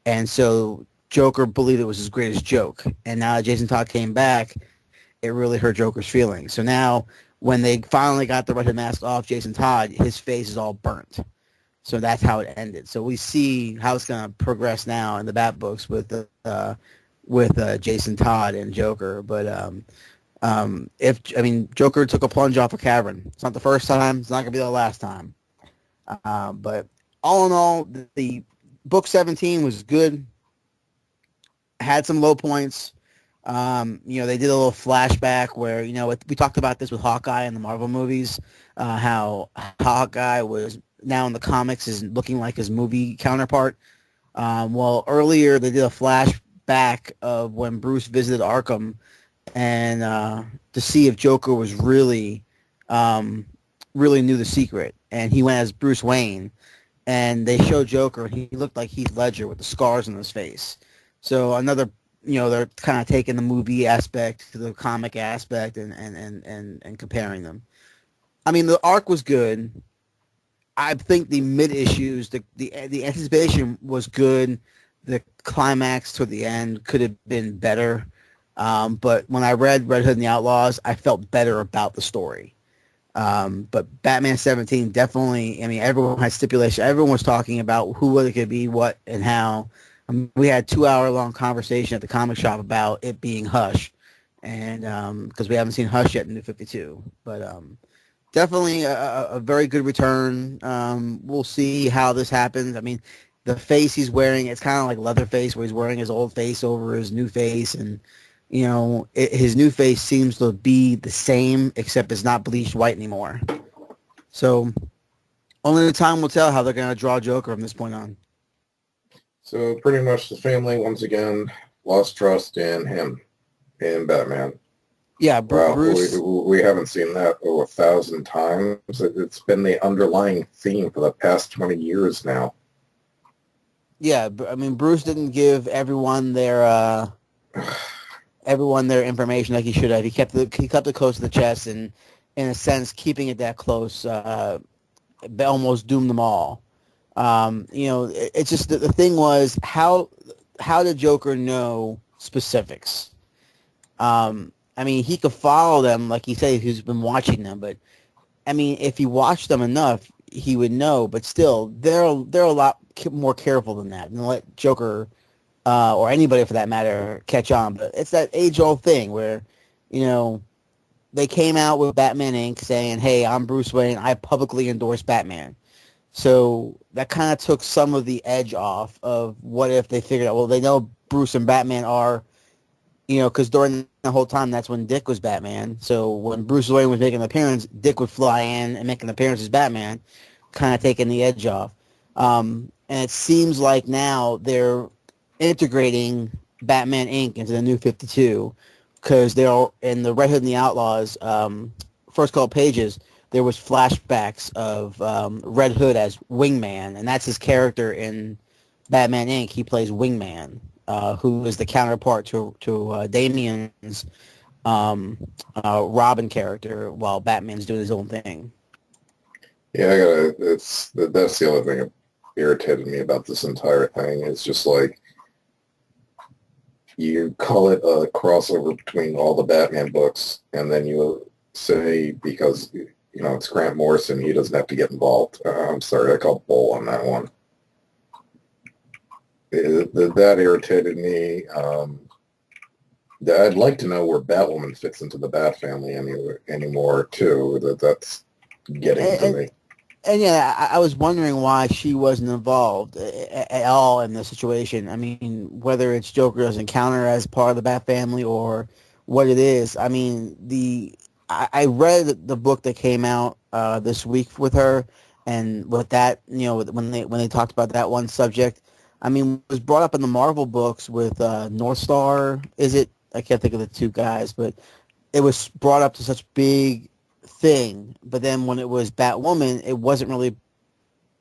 And so Joker believed it was his greatest joke. And now that Jason Todd came back, it really hurt Joker's feelings. So now when they finally got the Red Hood mask off Jason Todd, his face is all burnt. So that's how it ended. So we see how it's going to progress now in the Bat books with Jason Todd and Joker. But Joker took a plunge off a cavern. It's not the first time. It's not going to be the last time. But all in all, the book 17 was good. Had some low points. They did a little flashback where, we talked about this with Hawkeye in the Marvel movies, how Hawkeye was now in the comics is looking like his movie counterpart. Well, earlier they did a flashback of when Bruce visited Arkham, and to see if Joker was really knew the secret, and he went as Bruce Wayne, and they showed Joker, and he looked like Heath Ledger with the scars on his face. So another, they're kind of taking the movie aspect to the comic aspect and comparing them. I mean, the arc was good. I think the mid issues, the anticipation was good. The climax toward the end could have been better. But when I read Red Hood and the Outlaws, I felt better about the story. But Batman 17 definitely, everyone had stipulation. Everyone was talking about who it could be, what, and how. We had 2-hour-long conversation at the comic shop about it being Hush, and because we haven't seen Hush yet in New 52. But definitely a very good return. We'll see how this happens. The face he's wearing, it's kind of like Leatherface, where he's wearing his old face over his new face, and his new face seems to be the same, except it's not bleached white anymore. So only the time will tell how they're going to draw Joker from this point on. So pretty much the family, once again, lost trust in him, in Batman. Yeah, Wow, Bruce. we haven't seen that 1,000 times. It's been the underlying theme for the past 20 years now. Yeah, I mean, Bruce didn't give everyone their information like he should have. He kept it close to the chest, and in a sense, keeping it that close almost doomed them all. It's just the thing was how did Joker know specifics? I mean, he could follow them, like he said, he's been watching them. But I mean, if he watched them enough, he would know. But still, they're a lot more careful than that, and let Joker or anybody for that matter catch on. But it's that age-old thing where, they came out with Batman Inc. saying, "Hey, I'm Bruce Wayne. I publicly endorse Batman." So that kind of took some of the edge off of what if they figured out, well, they know Bruce and Batman are, because during the whole time, that's when Dick was Batman. So when Bruce Wayne was making an appearance, Dick would fly in and make an appearance as Batman, kind of taking the edge off. And it seems like now they're integrating Batman Inc. into the New 52, because they're in the Red Hood and the Outlaws first couple pages. There was flashbacks of Red Hood as Wingman, and that's his character in Batman Inc. He plays Wingman, who is the counterpart to Damian's Robin character, while Batman's doing his own thing. Yeah, that's the other thing that irritated me about this entire thing. It's just like, you call it a crossover between all the Batman books, and then you say, because it's Grant Morrison, he doesn't have to get involved. I'm sorry, I called bull on that one. That irritated me. I'd like to know where Batwoman fits into the Bat family anymore too. That's getting to me. And yeah, I was wondering why she wasn't involved at all in the situation. I mean, whether it's Joker doesn't count her as part of the Bat family or what it is. I mean, I read the book that came out this week with her, and with that, when they talked about that one subject, I mean, it was brought up in the Marvel books with North Star. Is it? I can't think of the two guys, but it was brought up to such big thing. But then when it was Batwoman, it wasn't really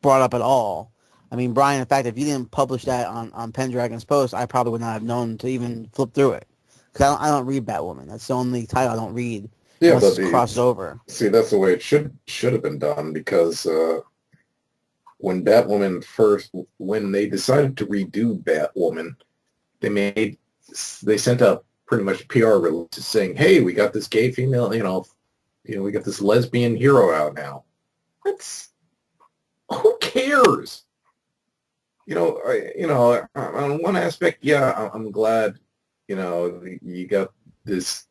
brought up at all. I mean, Brian, in fact, if you didn't publish that on Pendragon's Post, I probably would not have known to even flip through it. Because I don't read Batwoman. That's the only title I don't read. Yeah, unless it crosses over. See, that's the way it should have been done, because when they decided to redo Batwoman, they sent out pretty much PR releases saying, "Hey, we got this gay female, we got this lesbian hero out now." Who cares? On one aspect, yeah, I'm glad, you got this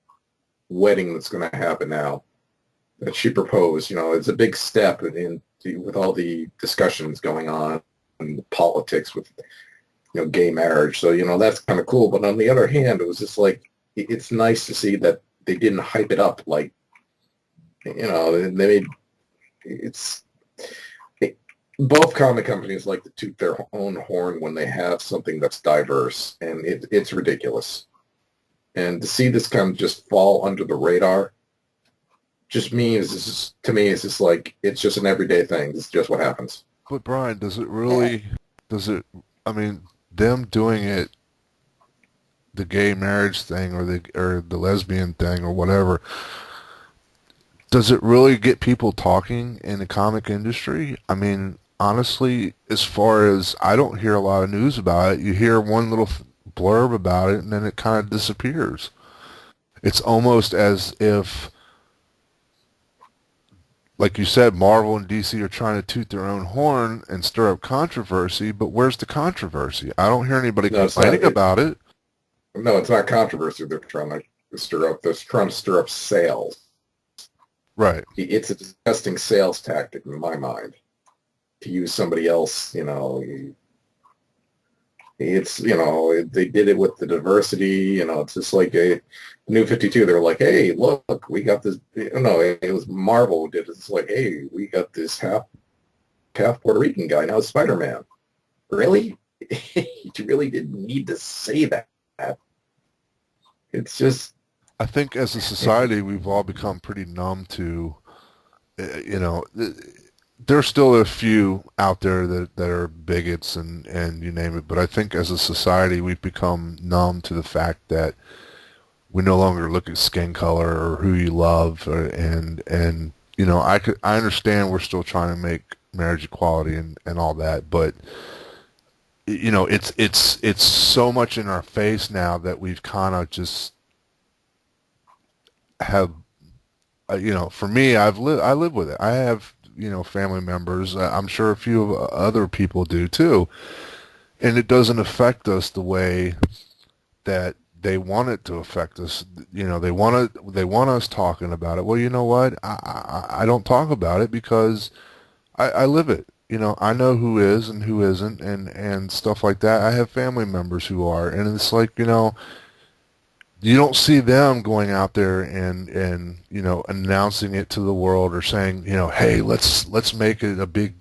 wedding that's going to happen now that she proposed. It's a big step with all the discussions going on and politics with, gay marriage. So, that's kind of cool. But on the other hand, it was just like, it's nice to see that they didn't hype it up. Like, both comic companies like to toot their own horn when they have something that's diverse, and it's ridiculous. And to see this kind of just fall under the radar just means, to me, it's just like, it's just an everyday thing. It's just what happens. But Brian, I mean, them doing it, the gay marriage thing or the lesbian thing or whatever, does it really get people talking in the comic industry? I mean, honestly, as far as, I don't hear a lot of news about it. You hear one little blurb about it, and then it kind of disappears. It's almost as if, like you said, Marvel and DC are trying to toot their own horn and stir up controversy, but where's the controversy? I don't hear anybody complaining about it. No, it's not controversy. They're trying to stir up. They're trying to stir up sales. Right. It's a disgusting sales tactic in my mind to use somebody else, It's, they did it with the diversity, it's just like a New 52. They're like, hey, look, we got this. No, it was Marvel who did it. It's like, hey, we got this half Puerto Rican guy now, Spider-Man. Really? You really didn't need to say that. It's just. I think as a society, we've all become pretty numb to, there's still a few out there that are bigots and you name it, but I think as a society, we've become numb to the fact that we no longer look at skin color or who you love, and I understand we're still trying to make marriage equality and all that, but it's so much in our face now that we've kind of just have, for me, I live with it. I have, family members. I'm sure a few of other people do too, and it doesn't affect us the way that they want it to affect us. They want us talking about it. Well, you know what? I don't talk about it because I live it. I know who is and who isn't, and stuff like that. I have family members who are, and it's like, you don't see them going out there and announcing it to the world or saying, hey, let's make it a big,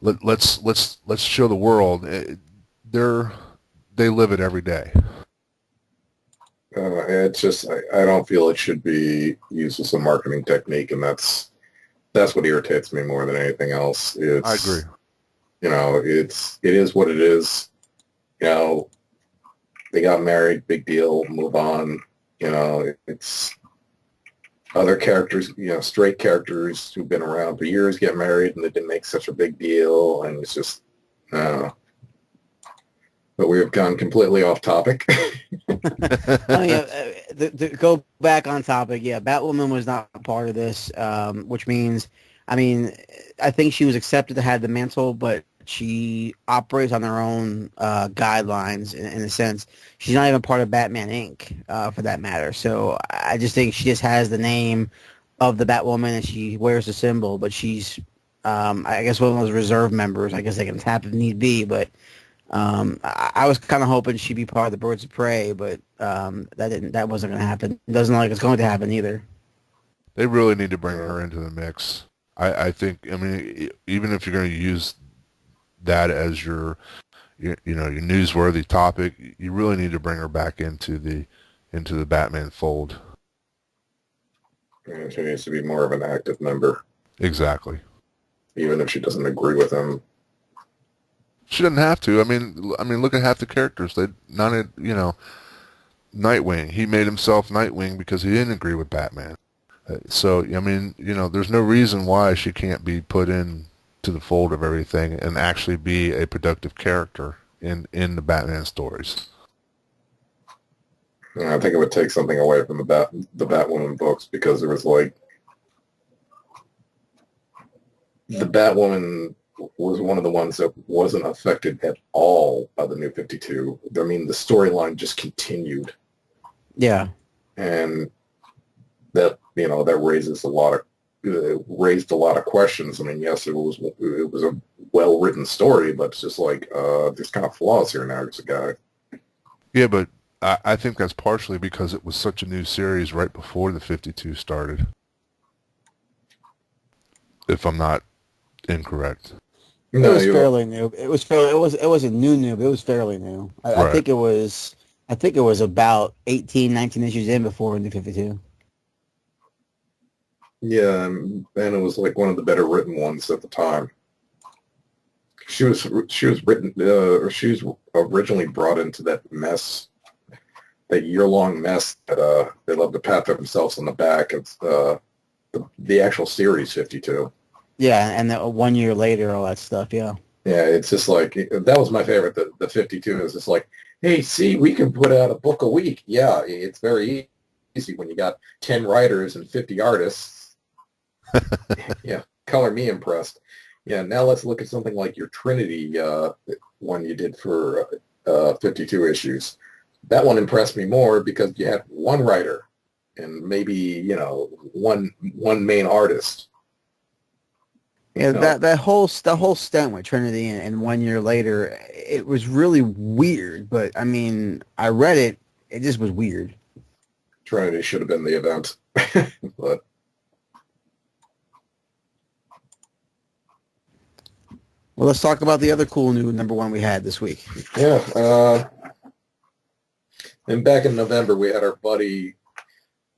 let's show the world. They live it every day. It's just, I don't feel it should be used as a marketing technique, and that's what irritates me more than anything else. I agree. It is what it is. They got married, big deal, move on. It's other characters, straight characters who've been around for years get married and they didn't make such a big deal, and it's just, but we've gone completely off topic. To go back on topic, yeah, Batwoman was not a part of this, which means, I think she was accepted to have the mantle, but she operates on her own guidelines in a sense. She's not even part of Batman Inc. For that matter. So I just think she just has the name of the Batwoman and she wears the symbol, but she's, I guess, one of those reserve members. I guess they can tap if need be, but I was kind of hoping she'd be part of the Birds of Prey, but that wasn't going to happen. It doesn't look like it's going to happen either. They really need to bring her into the mix. I think, even if you're going to use that as your newsworthy topic, you really need to bring her back into the Batman fold. Yeah, she needs to be more of an active member. Exactly. Even if she doesn't agree with him. She doesn't have to. Look at half the characters. Nightwing. He made himself Nightwing because he didn't agree with Batman. So, there's no reason why she can't be put in to the fold of everything and actually be a productive character in the Batman stories. I think it would take something away from the Batwoman books, because there was like, the Batwoman was one of the ones that wasn't affected at all by the New 52. The storyline just continued. Yeah. And that, that raised a lot of questions. Yes, it was a well-written story, but it's just like, there's kind of flaws here now as a guy. Yeah, but I think that's partially because it was such a new series right before the 52 started. If I'm not incorrect. No, it was fairly new. It wasn't new, but it was fairly new. Right. I think it was about 18, 19 issues in before New 52. Yeah, and it was like one of the better written ones at the time. She was originally brought into that mess, that year-long mess that they love to pat themselves on the back. It's the actual series 52. Yeah, and 1 year later, all that stuff. Yeah. Yeah, it's just like, that was my favorite. The 52 is just like, hey, see, we can put out a book a week. Yeah, it's very easy when you got 10 writers and 50 artists. Yeah, color me impressed. Yeah, now let's look at something like your Trinity one you did for 52 issues. That one impressed me more because you had one writer and maybe, one main artist. Yeah, No, that whole stint with Trinity and 1 year later, it was really weird. But I mean, I read it; it just was weird. Trinity should have been the event, but Well, let's talk about the other cool new number one we had this week. yeah. And back in November, we had our buddy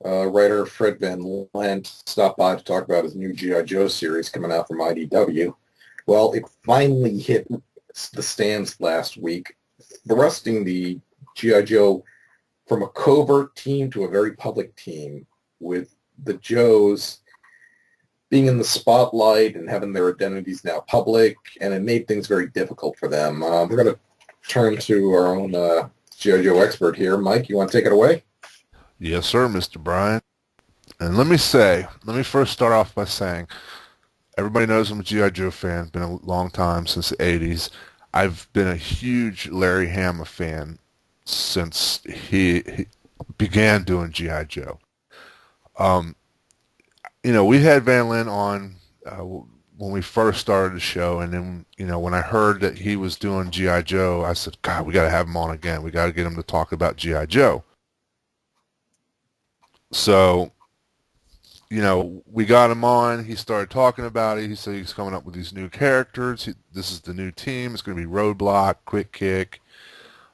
writer Fred Van Lente stop by to talk about his new G.I. Joe series coming out from IDW. Well, it finally hit the stands last week, thrusting the G.I. Joe from a covert team to a very public team, with the Joes being in the spotlight and having their identities now public, and it made things very difficult for them. We're going to turn to our own G.I. Joe expert here. Mike, you want to take it away? Yes, sir, Mr. Bryan. And let me first start off by saying, everybody knows I'm a G.I. Joe fan. Been a long time, since the 80s. I've been a huge Larry Hama fan since he began doing G.I. Joe. We had Van Lente on when we first started the show, and then, when I heard that he was doing G.I. Joe, I said, God, we got to have him on again. We got to get him to talk about G.I. Joe. So, we got him on. He started talking about it. He said he's coming up with these new characters. This is the new team. It's going to be Roadblock, Quick Kick,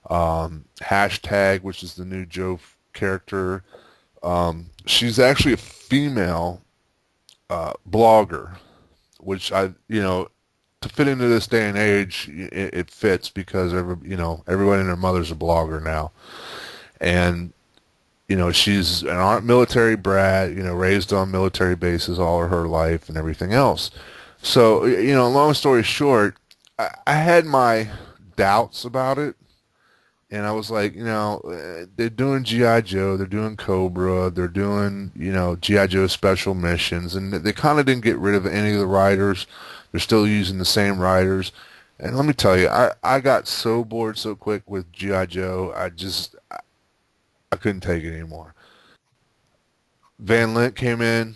Hashtag, which is the new Joe character. She's actually a female blogger, which to fit into this day and age, it fits, because everybody and their mother's a blogger now. And she's an military brat, raised on military bases all of her life and everything else. So, long story short, I had my doubts about it. And I was like, they're doing G.I. Joe, they're doing Cobra, they're doing, G.I. Joe special missions. And they kind of didn't get rid of any of the writers. They're still using the same writers. And let me tell you, I got so bored so quick with G.I. Joe, I couldn't take it anymore. Van Lente came in,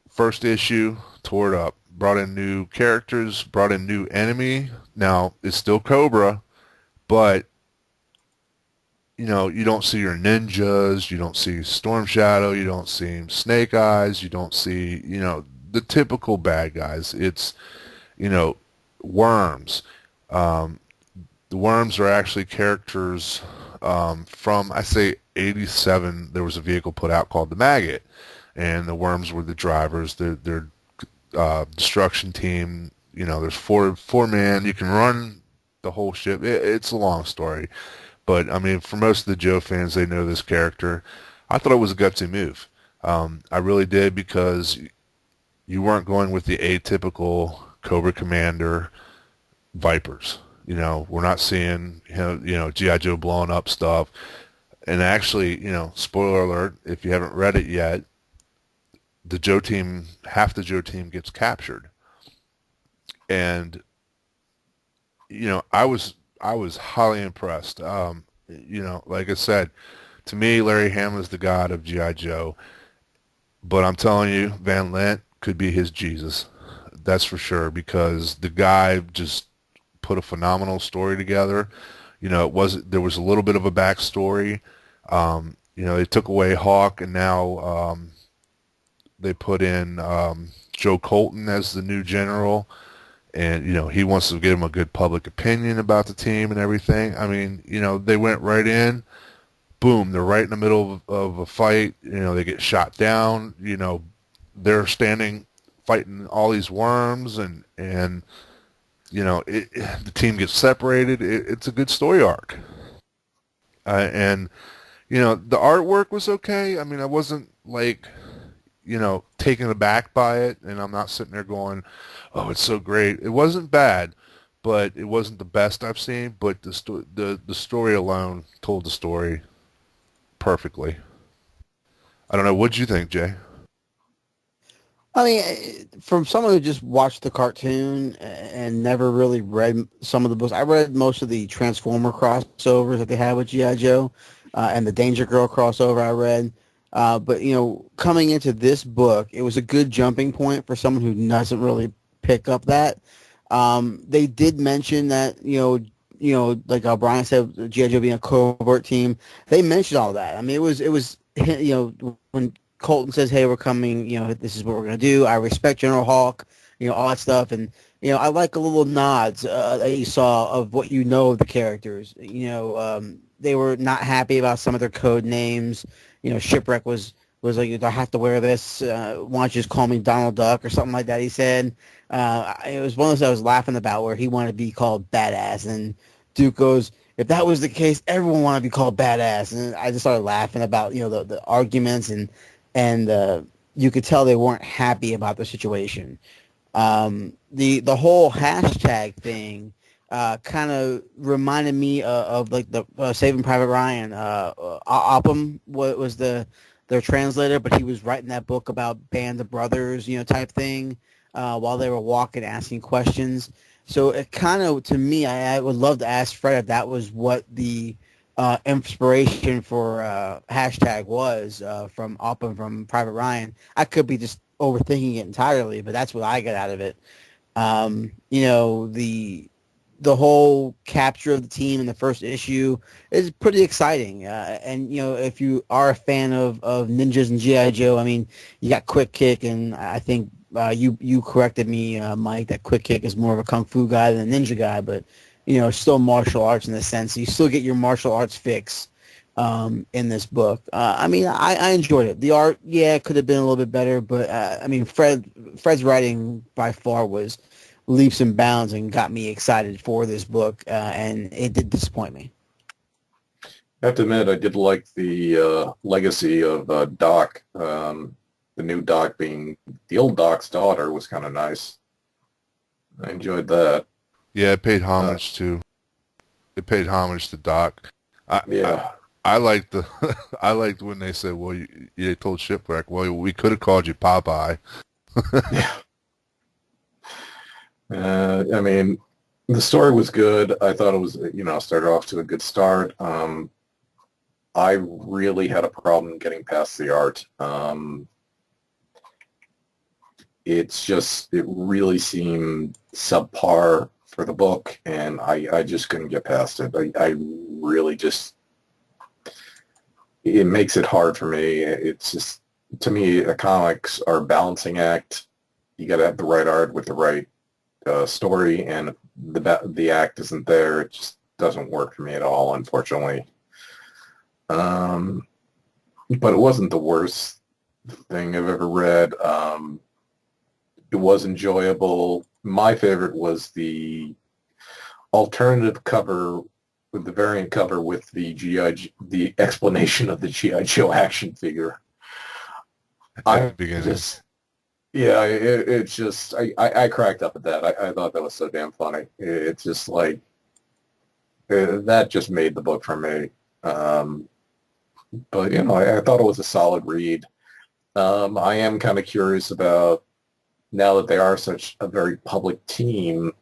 first issue, tore it up, brought in new characters, brought in new enemy. Now, it's still Cobra, but, you don't see your ninjas, you don't see Storm Shadow, you don't see Snake Eyes, you don't see, the typical bad guys. It's, Worms. The Worms are actually characters from, I say, 87. There was a vehicle put out called the Maggot, and the Worms were the drivers. Their destruction team. There's four man. You can run the whole ship. It's a long story, but I mean, for most of the Joe fans, they know this character. I thought it was a gutsy move. I really did, because you weren't going with the atypical Cobra Commander Vipers. We're not seeing G.I. Joe blowing up stuff. And actually, spoiler alert, if you haven't read it yet, half the Joe team gets captured. And I was highly impressed. Like I said, to me, Larry Hama is the god of G.I. Joe. But I'm telling you, Van Lente could be his Jesus. That's for sure, because the guy just put a phenomenal story together. There was a little bit of a backstory. They took away Hawk, and now they put in Joe Colton as the new general, and he wants to give him a good public opinion about the team and everything. I mean, they went right in, boom, they're right in the middle of a fight. They get shot down. They're standing fighting all these worms, and the team gets separated. It's a good story arc. And the artwork was okay. I mean, I wasn't like, taken aback by it, and I'm not sitting there going, oh, it's so great. It wasn't bad, but it wasn't the best I've seen. But the story alone told the story perfectly. I don't know. What'd you think, Jay? I mean, from someone who just watched the cartoon and never really read some of the books, I read most of the Transformer crossovers that they had with G.I. Joe, and the Danger Girl crossover I read. But, coming into this book, it was a good jumping point for someone who doesn't really pick up that. They did mention that, like Brian said, G.I. Joe being a covert team. They mentioned all that. I mean, it was, when Colton says, "Hey, we're coming. This is what we're gonna do. I respect General Hawk. All that stuff." And I like a little nods that you saw of what of the characters. They were not happy about some of their code names. Shipwreck was like, "I have to wear this. Why don't you just call me Donald Duck," or something like that. He said. It was one of those I was laughing about, where he wanted to be called Badass, and Duke goes, "If that was the case, everyone wanted to be called Badass." And I just started laughing about the arguments, and you could tell they weren't happy about the situation. The whole hashtag thing kind of reminded me of like the Saving Private Ryan. Oppum was their translator, but he was writing that book about Band of Brothers, type thing, while they were walking, asking questions. So it kind of, to me, I would love to ask Fred if that was what the inspiration for hashtag was from Oppum from Private Ryan. I could be just overthinking it entirely, but that's what I got out of it. The whole capture of the team in the first issue is pretty exciting. And if you are a fan of ninjas and G.I. Joe, I mean, you got Quick Kick, and I think you corrected me, Mike, that Quick Kick is more of a kung fu guy than a ninja guy, but still martial arts in the sense. You still get your martial arts fix in this book. I mean, I enjoyed it. The art, it could have been a little bit better, but I mean, Fred's writing by far was leaps and bounds and got me excited for this book, and it did disappoint me. I have to admit, I did like the legacy of Doc. The new Doc being the old Doc's daughter was kind of nice. I enjoyed that. Yeah, it paid homage to. It paid homage to Doc. Yeah. I liked I liked when they said, "Well, you told Shipwreck, well, we could have called you Popeye." Yeah. I mean, the story was good. I thought it was, started off to a good start. I really had a problem getting past the art. It really seemed subpar for the book, and I just couldn't get past it. I really just, it makes it hard for me. It's just, to me, the comics are a balancing act. You got to have the right art with the right story, and the act isn't there. It just doesn't work for me at all, unfortunately. But it wasn't the worst thing I've ever read. It was enjoyable. My favorite was the alternative cover, with the variant cover with the explanation of the G.I. Joe action figure. It's just, I cracked up at that. I thought that was so damn funny. It's just like, that just made the book for me. But, I thought it was a solid read. I am kind of curious about, now that they are such a very public team,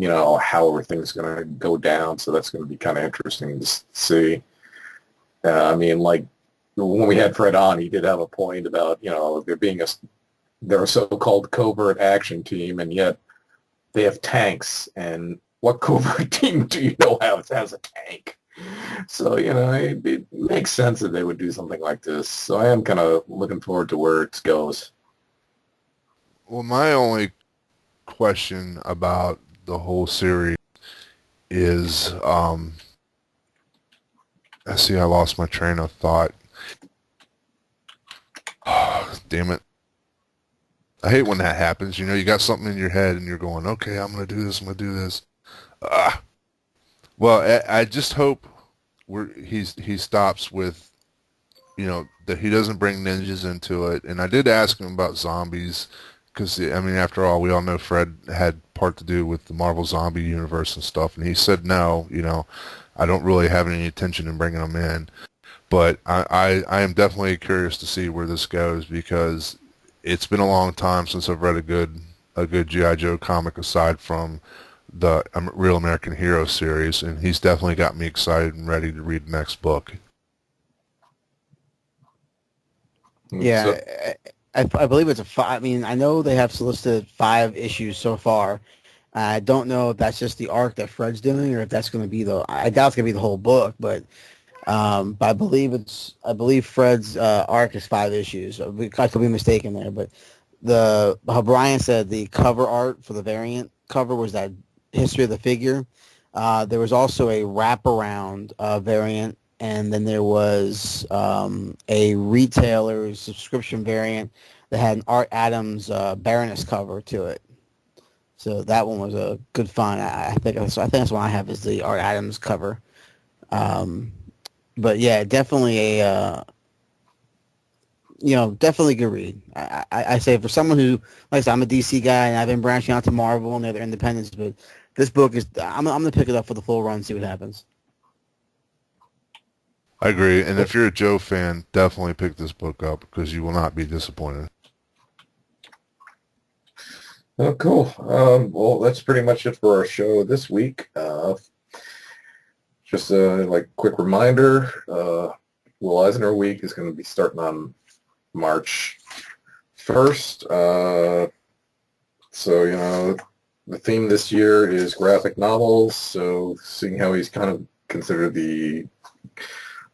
how everything's going to go down. So that's going to be kind of interesting to see. I mean, like, when we had Fred on, he did have a point about, they're a so-called covert action team, and yet they have tanks. And what covert team do you know has a tank? So, it makes sense that they would do something like this. So I am kind of looking forward to where it goes. Well, my only question about the whole series is, I see I lost my train of thought. Oh, damn it. I hate when that happens. You got something in your head and you're going, okay, I'm going to do this, I'm going to do this. Well, I just hope he stops with, that he doesn't bring ninjas into it. And I did ask him about zombies, because, I mean, after all, we all know Fred had part to do with the Marvel Zombie universe and stuff. And he said, no, I don't really have any intention in bringing them in. But I am definitely curious to see where this goes, because it's been a long time since I've read a good G.I. Joe comic aside from the Real American Hero series, and he's definitely got me excited and ready to read the next book. Yeah, I believe it's a five. I mean, I know they have solicited 5 issues so far. I don't know if that's just the arc that Fred's doing, or if that's going to be the. I doubt it's going to be the whole book, but I believe Fred's arc is 5 issues. I could be mistaken there, but how Brian said the cover art for the variant cover was that history of the figure. There was also a wraparound variant, and then there was a retailer's subscription variant that had an Art Adams Baroness cover to it. So that one was a good find. I think that's one I have is the Art Adams cover. But yeah, definitely definitely a good read. I say for someone who, like I said, I'm a DC guy and I've been branching out to Marvel and other independents, but this book is, I'm gonna pick it up for the full run and see what happens. I agree. And if you're a Joe fan, definitely pick this book up because you will not be disappointed. Oh, cool. Well, that's pretty much it for our show this week. Just a quick reminder, Will Eisner Week is going to be starting on March 1st. So, the theme this year is graphic novels. So seeing how he's kind of considered the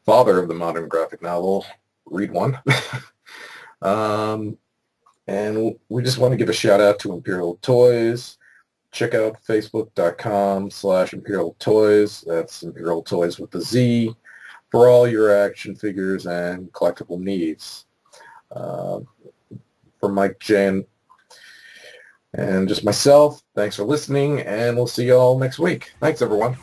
father of the modern graphic novel, read one. And we just want to give a shout out to Imperial Toys. Check out facebook.com/Imperial Toys. That's Imperial Toys with the Z for all your action figures and collectible needs. For Mike, Jen, and just myself, thanks for listening, and we'll see you all next week. Thanks, everyone.